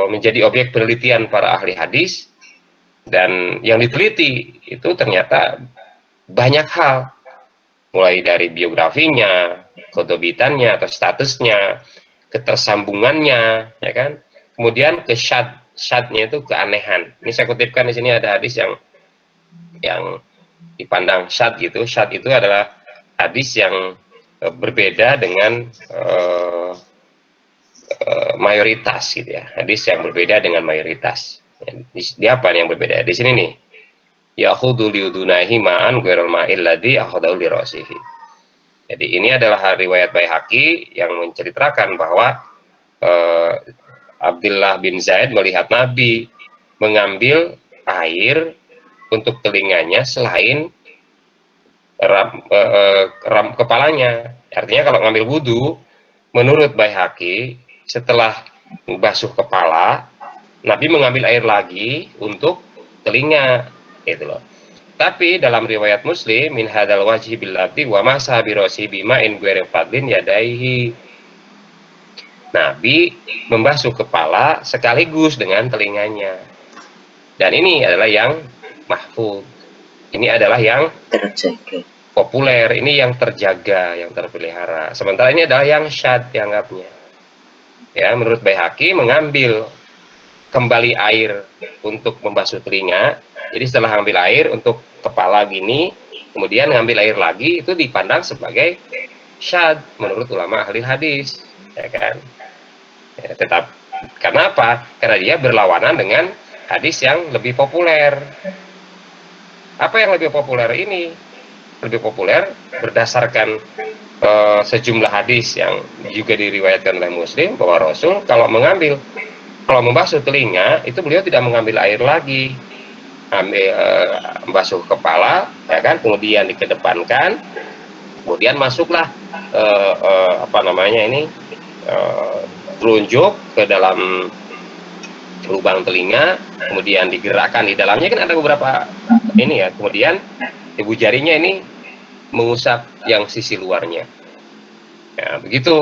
menjadi objek penelitian para ahli hadis, dan yang diteliti itu ternyata banyak hal, mulai dari biografinya, kedobitannya atau statusnya, ketersambungannya, ya kan, kemudian ke syadnya itu keanehan. Ini saya kutipkan di sini ada hadis yang dipandang syad gitu. Syad itu adalah hadis yang berbeda dengan mayoritas gitu ya. Hadis yang berbeda dengan mayoritas. Di apa yang berbeda? Di sini nih. Ya'khudhu liudunahi ma'an ghairul ma'il ladzi akhadahu li rasihi. Jadi ini adalah riwayat Baihaqi yang menceritakan bahwa Abdullah bin Zaid melihat Nabi mengambil air untuk telinganya selain ram kepalanya. Artinya kalau ngambil wudhu, menurut Baihaqi, setelah basuh kepala, Nabi mengambil air lagi untuk telinga, gitu loh. Tapi dalam riwayat Muslim, min hadal wajhi bil lafzi wa masa bi ra'si bima in ghairi fadlin yadaihi. Nabi membasuh kepala sekaligus dengan telinganya. Dan ini adalah yang mahfuz. Ini adalah yang Terjaga. populer, ini yang terjaga, yang terpelihara. Sementara ini adalah yang syad dianggapnya. Ya, menurut Baihaqi mengambil kembali air untuk membasuh telinga. Jadi setelah ambil air untuk kepala gini, kemudian ngambil air lagi, itu dipandang sebagai syad menurut ulama ahli hadis, ya kan? Ya, tetap karena apa? Karena dia berlawanan dengan hadis yang lebih populer. Apa yang lebih populer ini? Lebih populer berdasarkan sejumlah hadis yang juga diriwayatkan oleh Muslim bahwa Rasul kalau membasuh telinga itu beliau tidak mengambil air lagi, membasuh kepala, ya kan, kemudian dikedepankan, kemudian masuklah telunjuk ke dalam lubang telinga, kemudian digerakkan di dalamnya kan ada beberapa ini ya, kemudian ibu jarinya ini mengusap yang sisi luarnya. Ya, begitu.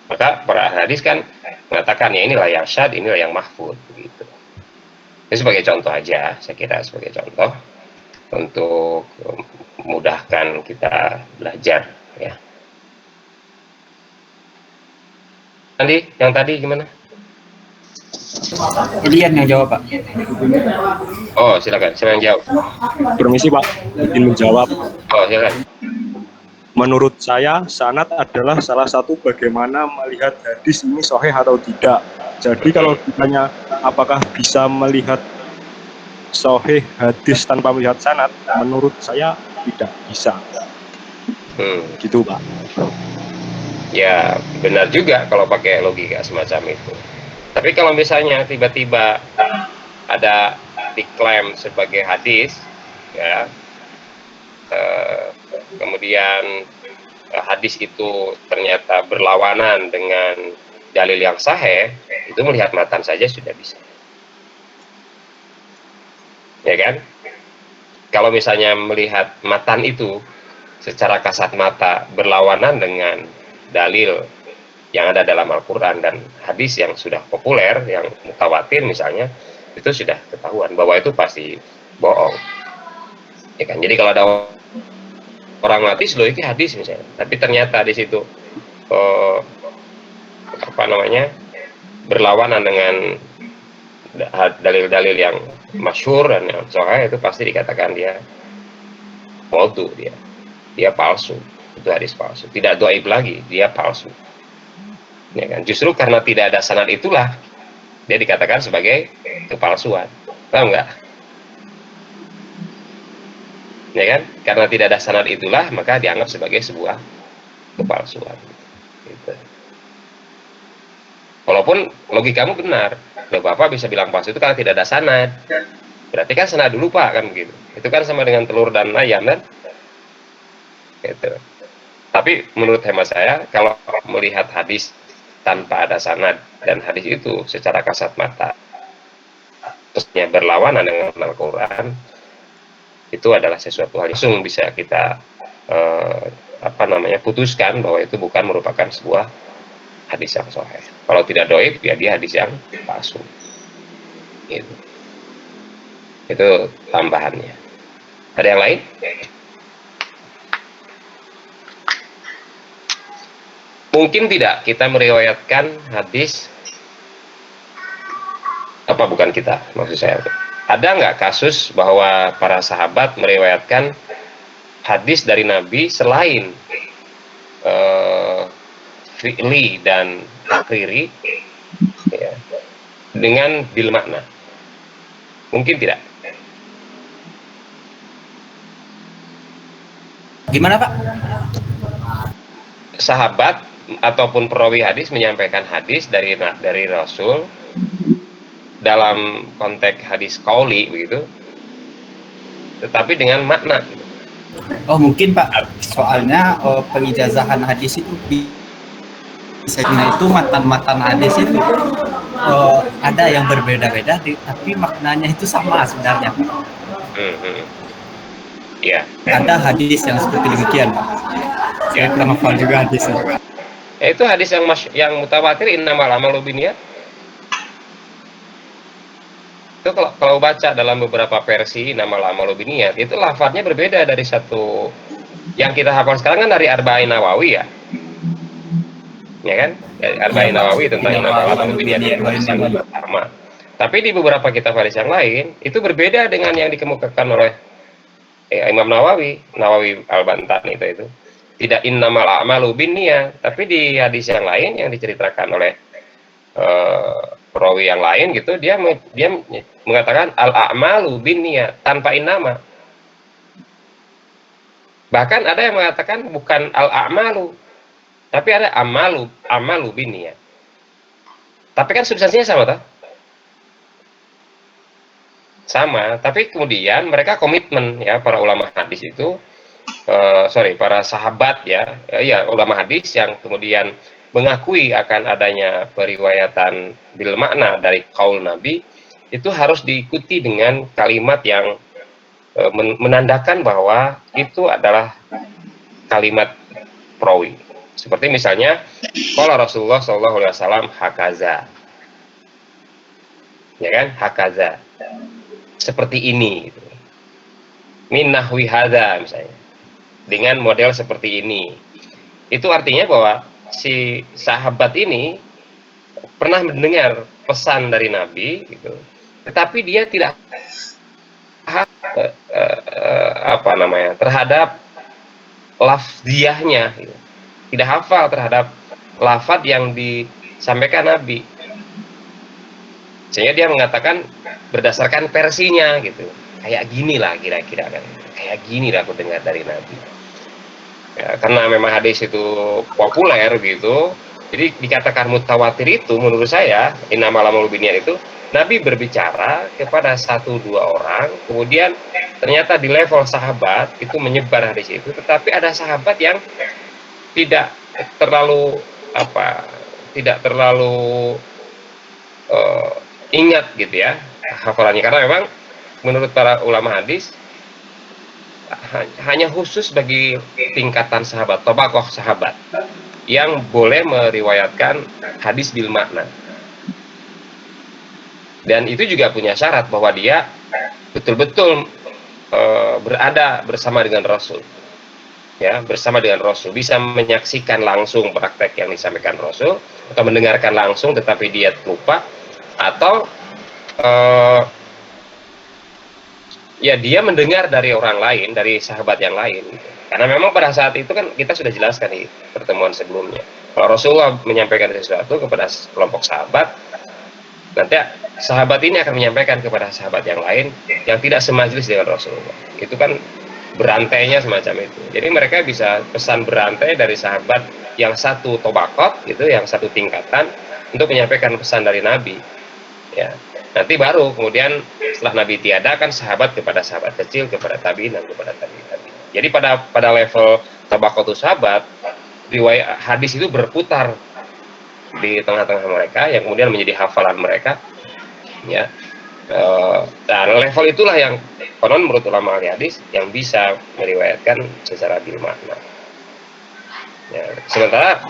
Maka para hadis kan mengatakan ya inilah yang syad, inilah yang mahfud, begitu. Ini sebagai contoh aja, saya kira sebagai contoh untuk memudahkan kita belajar, ya. Andi, yang tadi gimana? Kalian yang jawab, Pak. Oh, silakan, siapa yang jawab? Permisi Pak, izin menjawab. Oh, silakan. Menurut saya, sanad adalah salah satu bagaimana melihat hadis ini sahih atau tidak. Jadi kalau ditanya apakah bisa melihat sahih hadis tanpa melihat sanad, menurut saya tidak bisa. Gitu Pak. Ya, benar juga kalau pakai logika semacam itu. Tapi kalau misalnya tiba-tiba ada diklaim sebagai hadis, ya, kemudian hadis itu ternyata berlawanan dengan dalil yang sahih, itu melihat matan saja sudah bisa, ya kan? Kalau misalnya melihat matan itu secara kasat mata berlawanan dengan dalil yang ada dalam Al-Quran dan hadis yang sudah populer, yang mutawatir misalnya, itu sudah ketahuan bahwa itu pasti bohong, ya kan? Jadi kalau ada orang hadis, loh ini hadis misalnya, tapi ternyata di situ berlawanan dengan dalil-dalil yang masyhur dan yang sahih, itu pasti dikatakan dia maudhu, dia palsu, itu hadis palsu, tidak dhaif lagi, dia palsu, ya kan? Justru karena tidak ada sanad itulah dia dikatakan sebagai kepalsuan, paham nggak? Ya kan? Karena tidak ada sanad itulah maka dianggap sebagai sebuah kepalsuan. Gitu. Walaupun logikamu benar, loh Bapak bisa bilang palsu itu karena tidak ada sanad. Berarti kan sanad dulu Pak, kan begitu. Itu kan sama dengan telur dan ayam kan? Gitu. Tapi menurut hemat saya, kalau melihat hadis tanpa ada sanad dan hadis itu secara kasat mata terusnya berlawanan dengan Al-Quran, itu adalah sesuatu hal yang bisa kita putuskan bahwa itu bukan merupakan sebuah hadis yang sahih. Kalau tidak dhaif, ya dia hadis yang palsu. Gitu. Itu tambahannya. Ada yang lain? Mungkin tidak kita meriwayatkan hadis, bukan kita, maksud saya. Ada nggak kasus bahwa para sahabat meriwayatkan hadis dari Nabi selain fi'li dan takriri, ya, dengan bil makna? Mungkin tidak. Gimana Pak? Sahabat ataupun perawi hadis menyampaikan hadis dari Rasul dalam konteks hadis qauli begitu, tetapi dengan makna. Oh mungkin Pak, soalnya pengijazahan hadis itu Saya itu matan-matan hadis itu ada yang berbeda-beda, tapi maknanya itu sama sebenarnya. Ya. Ada hadis yang seperti demikian. Saya kurang hafal juga hadisnya. Itu hadis yang mutawatir innamal amalu binniyat. Itu kalau baca dalam beberapa versi innamal amalu binniyat, itu lafadznya berbeda dari satu yang kita hafal sekarang kan dari Arba'in Nawawi ya. Ya kan? Dari Arba'in Nawawi tentang innamal amalu binniyat itu hadis yang pertama. Tapi di beberapa kitab hadis yang lain itu berbeda dengan yang dikemukakan oleh Imam Nawawi Al-Bantani itu. Tidak innamal a'malu binniyat, tapi di hadis yang lain yang diceritakan oleh perawi yang lain gitu, dia mengatakan al-a'malu binniyat tanpa innama. Bahkan ada yang mengatakan bukan al-a'malu, tapi ada amalu binniyat. Tapi kan substansinya sama toh? Sama, tapi kemudian mereka komitmen ya, para ulama hadis itu para sahabat ya ulama hadis yang kemudian mengakui akan adanya periwayatan bil makna dari qaul Nabi, itu harus diikuti dengan kalimat yang menandakan bahwa itu adalah kalimat perawi. Seperti misalnya qala Rasulullah SAW hakaza. Ya kan? Hakaza. Seperti ini gitu. Min nahwi hadza misalnya. Dengan model seperti ini. Itu artinya bahwa si sahabat ini pernah mendengar pesan dari Nabi gitu. Tetapi dia tidak terhadap lafziahnya gitu. Tidak hafal terhadap lafaz yang disampaikan Nabi. Sehingga dia mengatakan berdasarkan versinya gitu. Kayak gini lah kira-kira kan. Kayak gini lah aku dengar dari Nabi. Ya, karena memang hadis itu populer gitu. Jadi dikatakan mutawatir itu menurut saya innamal a'malu binniyat itu Nabi berbicara kepada 1-2 orang, kemudian ternyata di level sahabat itu menyebar hadis itu, tetapi ada sahabat yang tidak terlalu ingat gitu ya hafalannya, karena memang menurut para ulama hadis hanya khusus bagi tingkatan sahabat, tobakoh sahabat yang boleh meriwayatkan hadis bil makna, dan itu juga punya syarat bahwa dia betul-betul berada bersama dengan Rasul. Ya, bersama dengan Rasul, bisa menyaksikan langsung praktek yang disampaikan Rasul, atau mendengarkan langsung tetapi dia lupa, atau ya dia mendengar dari orang lain, dari sahabat yang lain. Karena memang pada saat itu kan kita sudah jelaskan di pertemuan sebelumnya, kalau Rasulullah menyampaikan sesuatu kepada kelompok sahabat, nanti sahabat ini akan menyampaikan kepada sahabat yang lain yang tidak semajlis dengan Rasulullah. Itu kan berantainya semacam itu. Jadi mereka bisa pesan berantai dari sahabat yang satu tobakot gitu, yang satu tingkatan, untuk menyampaikan pesan dari Nabi. Ya, nanti baru kemudian setelah Nabi tiada kan sahabat kepada sahabat kecil, kepada tabiin dan kepada tabiin. Jadi pada level tabakotus sahabat, riwayat hadis itu berputar di tengah-tengah mereka yang kemudian menjadi hafalan mereka. Ya. Dan level itulah yang konon menurut ulama hadis yang bisa meriwayatkan secara bil makna. Ya, sementara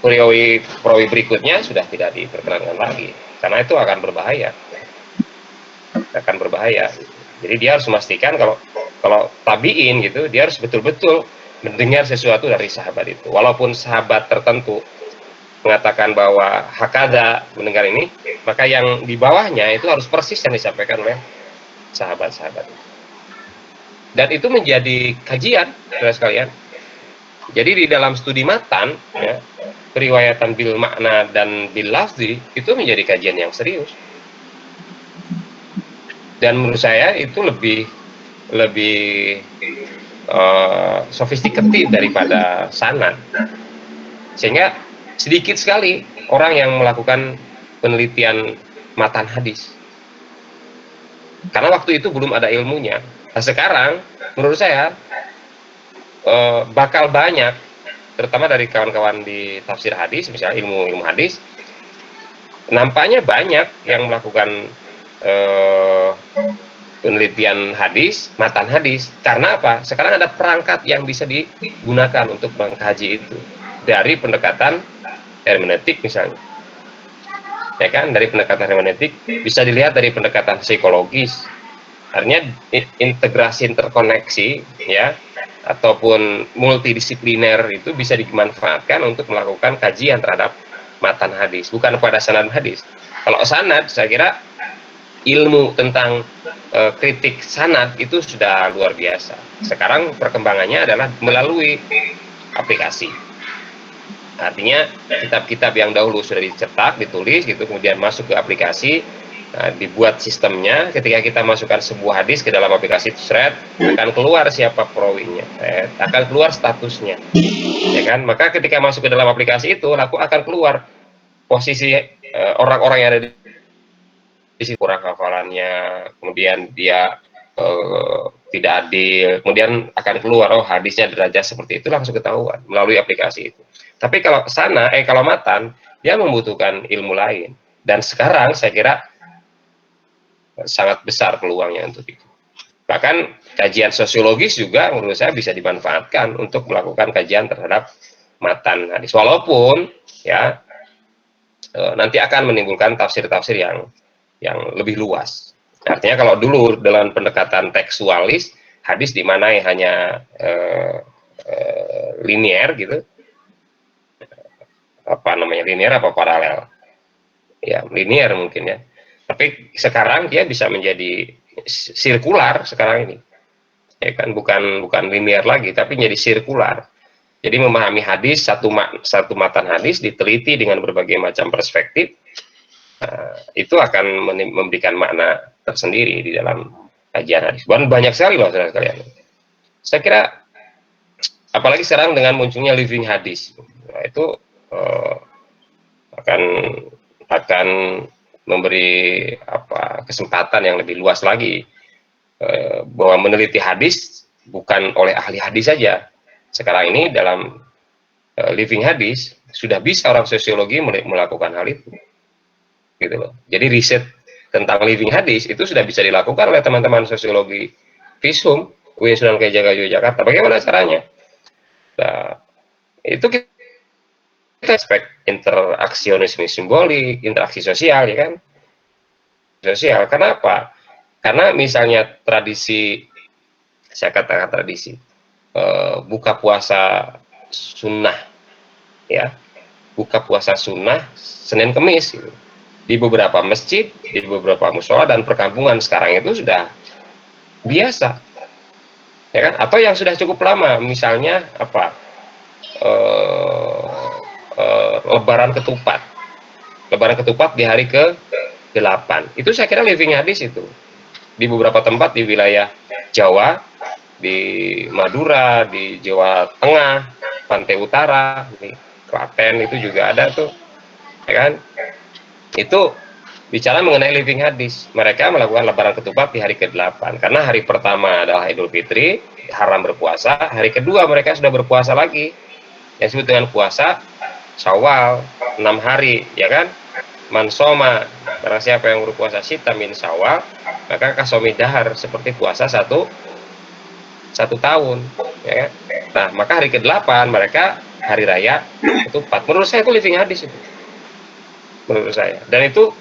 perawi berikutnya sudah tidak diperkenankan lagi, karena itu akan berbahaya. Jadi dia harus memastikan kalau tabiin gitu, dia harus betul-betul mendengar sesuatu dari sahabat itu, walaupun sahabat tertentu mengatakan bahwa hakada mendengar ini, maka yang di bawahnya itu harus persis yang disampaikan oleh sahabat-sahabat. Dan itu menjadi kajian, saudara sekalian. Jadi di dalam studi matan, ya, periwayatan bil makna dan bil lafzi itu menjadi kajian yang serius. Dan menurut saya itu lebih sofistikatif daripada sanad. Sehingga sedikit sekali orang yang melakukan penelitian matan hadis, karena waktu itu belum ada ilmunya. Nah, sekarang menurut saya bakal banyak terutama dari kawan-kawan di tafsir hadis, misalnya ilmu hadis, nampaknya banyak yang melakukan penelitian hadis, matan hadis. Karena apa? Sekarang ada perangkat yang bisa digunakan untuk mengkaji itu dari pendekatan hermeneutik misalnya. Ya kan, dari pendekatan hermeneutik bisa dilihat dari pendekatan psikologis. Artinya integrasi interkoneksi ya ataupun multidisipliner itu bisa dimanfaatkan untuk melakukan kajian terhadap matan hadis, bukan pada sanad hadis. Kalau sanad, saya kira ilmu tentang kritik sanad itu sudah luar biasa. Sekarang perkembangannya adalah melalui aplikasi. Artinya kitab-kitab yang dahulu sudah dicetak, ditulis gitu, kemudian masuk ke aplikasi, dibuat sistemnya. Ketika kita masukkan sebuah hadis ke dalam aplikasi thread, akan keluar siapa perawinya, akan keluar statusnya, ya kan? Maka ketika masuk ke dalam aplikasi itu, laku akan keluar posisi orang-orang yang ada di situ, kurang hafalannya, kemudian dia tidak adil, kemudian akan keluar oh hadisnya derajat seperti itu, langsung ketahuan melalui aplikasi itu. Tapi kalau kalau matan, dia membutuhkan ilmu lain, dan sekarang saya kira sangat besar peluangnya untuk itu. Bahkan kajian sosiologis juga menurut saya bisa dimanfaatkan untuk melakukan kajian terhadap matan hadis, walaupun ya nanti akan menimbulkan tafsir-tafsir yang lebih luas. Artinya kalau dulu dalam pendekatan tekstualis, hadis dimanai hanya linier gitu, apa namanya, linier apa paralel, ya linier mungkin ya, tapi sekarang dia bisa menjadi sirkular sekarang ini, ya kan, bukan linier lagi tapi menjadi sirkular. Jadi memahami hadis, satu matan hadis diteliti dengan berbagai macam perspektif, itu akan memberikan makna tersendiri di dalam kajian hadis. Banyak sekali loh saudara sekalian. Saya kira apalagi sekarang dengan munculnya living hadis, nah, itu akan memberi kesempatan yang lebih luas lagi, bahwa meneliti hadis bukan oleh ahli hadis saja. Sekarang ini dalam living hadis sudah bisa orang sosiologi melakukan hal itu, gitu loh. Jadi riset tentang living hadis itu sudah bisa dilakukan oleh teman-teman sosiologi Visum UIN Sunan Kalijaga Yogyakarta. Bagaimana caranya? Nah, itu kita aspek interaksionisme simbolik, interaksi sosial, ya kan? Sosial. Kenapa? Karena misalnya tradisi, saya katakan tradisi, buka puasa sunnah, ya, buka puasa sunnah Senin Kemis, gitu. Di beberapa masjid, di beberapa musola dan perkampungan sekarang itu sudah biasa, ya kan? Atau yang sudah cukup lama, misalnya apa? Lebaran ketupat di hari ke-8 itu saya kira living hadis itu di beberapa tempat di wilayah Jawa, di Madura, di Jawa Tengah, Pantai Utara, di Klaten itu juga ada tuh, ya kan? Itu bicara mengenai living hadis. Mereka melakukan lebaran ketupat di hari ke-8 karena hari pertama adalah Idul Fitri, haram berpuasa, hari kedua mereka sudah berpuasa lagi, yang disebut dengan puasa Syawal 6 hari, ya kan? Mansoma, barang siapa yang berpuasa sita min Syawal, maka kasomi dahar, seperti puasa satu tahun, ya kan? Nah, maka hari ke-8 mereka hari raya ketupat. Menurut saya itu living hadis itu. Menurut saya. Dan itu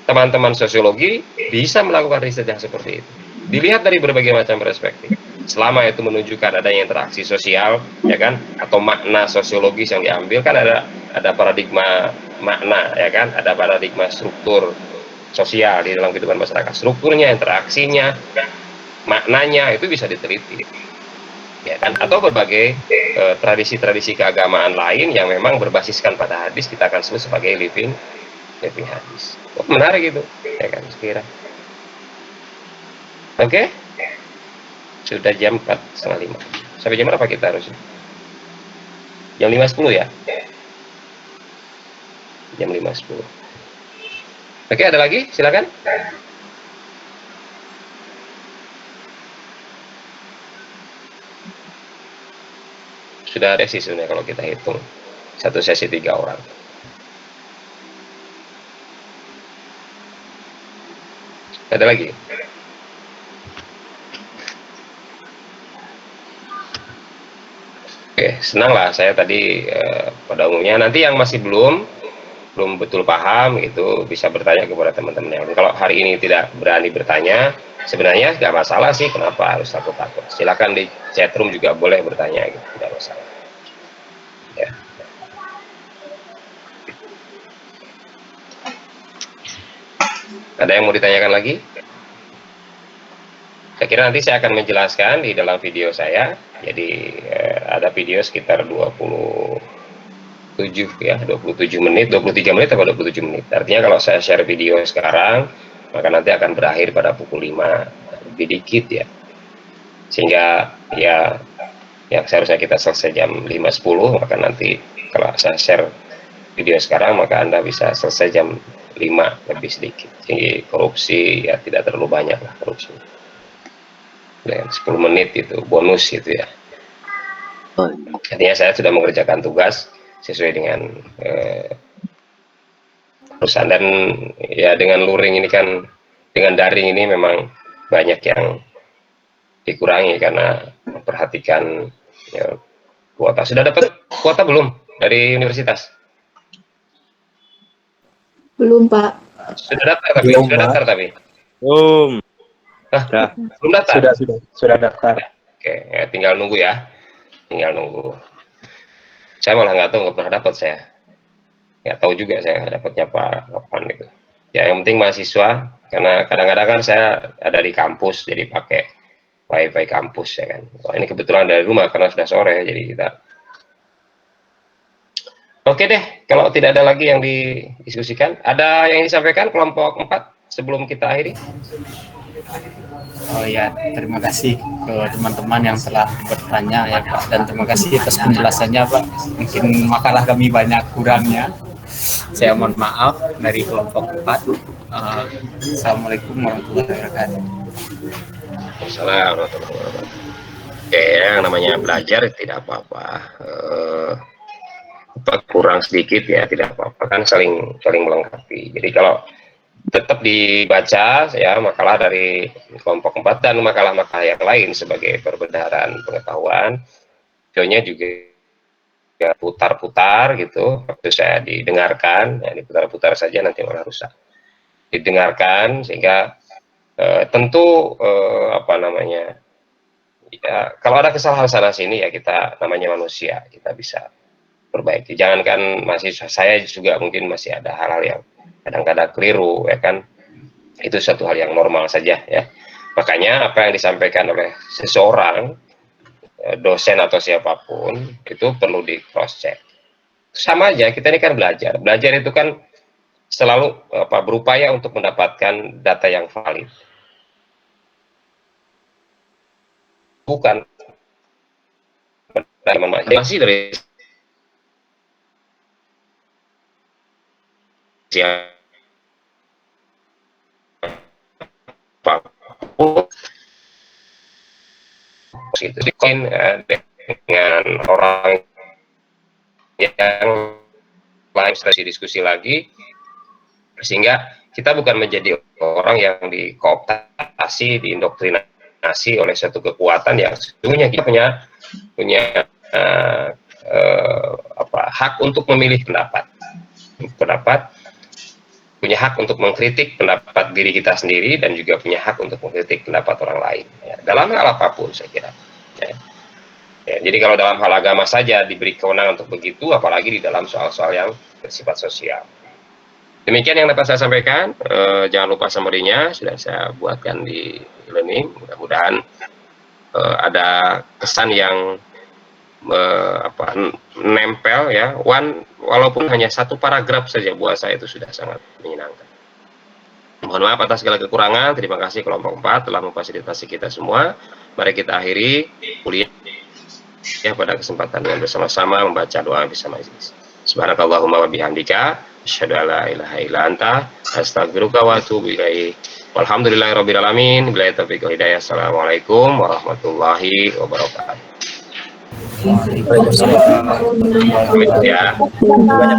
teman-teman sosiologi bisa melakukan riset yang seperti itu. Dilihat dari berbagai macam perspektif. Selama itu menunjukkan adanya interaksi sosial, ya kan, atau makna sosiologis yang diambil, kan ada paradigma makna, ya kan, ada paradigma struktur sosial di dalam kehidupan masyarakat, strukturnya, interaksinya, maknanya itu bisa diteliti, ya kan, atau berbagai tradisi-tradisi keagamaan lain yang memang berbasiskan pada hadis kita akan sebut sebagai living hadis. Oh, menarik itu, ya kan, sekira. Oke. Sudah jam 4:30. Sampai jam berapa kita harus? Jam 5.10 ya? Jam 5.10. Oke, ada lagi? Silakan. sudah ada sih sebenarnya kalau kita hitung satu sesi 3 orang. Ada lagi? Oke, senang lah saya tadi pada umumnya. Nanti yang masih belum betul paham itu bisa bertanya kepada teman-teman yang lain. Kalau hari ini tidak berani bertanya, sebenarnya nggak masalah sih, kenapa harus takut-takut. Silakan di chat room juga boleh bertanya, gitu, tidak masalah. Ya. Ada yang mau ditanyakan lagi? Saya kira nanti saya akan menjelaskan di dalam video saya. Jadi ada video sekitar 27 ya, 27 menit, 23 menit atau 27 menit. Artinya kalau saya share video sekarang, maka nanti akan berakhir pada pukul 5 lebih dikit ya. Sehingga ya seharusnya kita selesai jam 5.10, maka nanti kalau saya share video sekarang maka Anda bisa selesai jam 5 lebih sedikit. Jadi korupsi ya tidak terlalu banyak lah korupsi. Dan 10 menit itu bonus gitu ya. Artinya saya sudah mengerjakan tugas sesuai dengan perusahaan, dan ya dengan luring ini kan, dengan daring ini memang banyak yang dikurangi karena memperhatikan ya, kuota. Sudah dapat kuota belum dari universitas? Belum, Pak. Sudah daftar tapi? Belum, Sudah Pak. daftar tapi? Belum. Belum daftar? Sudah daftar. Oke, ya, tinggal nunggu ya. Tinggal nunggu. Saya malah nggak tahu, nggak pernah dapat saya. Nggak tahu juga saya dapatnya kapan gitu. Ya yang penting mahasiswa, karena kadang-kadang kan saya ada di kampus, jadi pakai wifi kampus ya kan. Wah, ini kebetulan dari rumah karena sudah sore, jadi kita. Oke deh, kalau tidak ada lagi yang didiskusikan, ada yang disampaikan kelompok 4 sebelum kita akhiri? Oh ya, terima kasih ke teman-teman yang telah bertanya ya Pak, dan terima kasih atas penjelasannya Pak. Mungkin makalah kami banyak kurangnya. Saya mohon maaf dari kelompok 4. Assalamualaikum warahmatullahi wabarakatuh. Assalamualaikum warahmatullahi wabarakatuh. Oke, yang namanya belajar tidak apa-apa. Kurang sedikit ya tidak apa-apa, kan saling melengkapi. Jadi kalau tetap dibaca ya makalah dari kelompok 4 dan makalah-makalah yang lain sebagai perbenaran pengetahuan, videonya juga ya putar-putar gitu, waktu saya didengarkan ya, diputar-putar saja nanti malah rusak, didengarkan sehingga tentu apa namanya ya, kalau ada kesalahan sana sini ya kita namanya manusia, kita bisa perbaiki. Jangankan mahasiswa, saya juga mungkin masih ada hal-hal yang kadang-kadang keliru ya kan, itu satu hal yang normal saja ya. Makanya apa yang disampaikan oleh seseorang dosen atau siapapun itu perlu di cross check. Sama aja, kita ini kan belajar itu kan selalu berupaya untuk mendapatkan data yang valid, bukan masih dari itu Bitcoin dengan orang yang lain diskusi lagi, sehingga kita bukan menjadi orang yang dikooptasi, diindoktrinasi oleh suatu kekuatan yang sesungguhnya kita punya hak untuk memilih pendapat, punya hak untuk mengkritik pendapat diri kita sendiri, dan juga punya hak untuk mengkritik pendapat orang lain ya, dalam hal apapun saya kira ya. Ya, jadi kalau dalam hal agama saja diberi kewenangan untuk begitu, apalagi di dalam soal-soal yang bersifat sosial. Demikian yang dapat saya sampaikan. Jangan lupa summary-nya sudah saya buatkan di e-learning. Mudah-mudahan ada kesan yang nempel ya, walaupun hanya satu paragraf saja buat saya itu sudah sangat menyenangkan. Mohon maaf atas segala kekurangan. Terima kasih kelompok 4 telah memfasilitasi kita semua. Mari kita akhiri kuliah ya pada kesempatan yang bersama-sama membaca doa bersama majelis. Subhanakallahumma wa bihamdika asyhadu an la ilaha illa anta astaghfiruka wa atubu ilaik. Walhamdulillahirabbil alamin. Billahi taufiq wal hidayah. Assalamualaikum warahmatullahi wabarakatuh. Waalaikumsalam. Waalaikumsalam. Ya.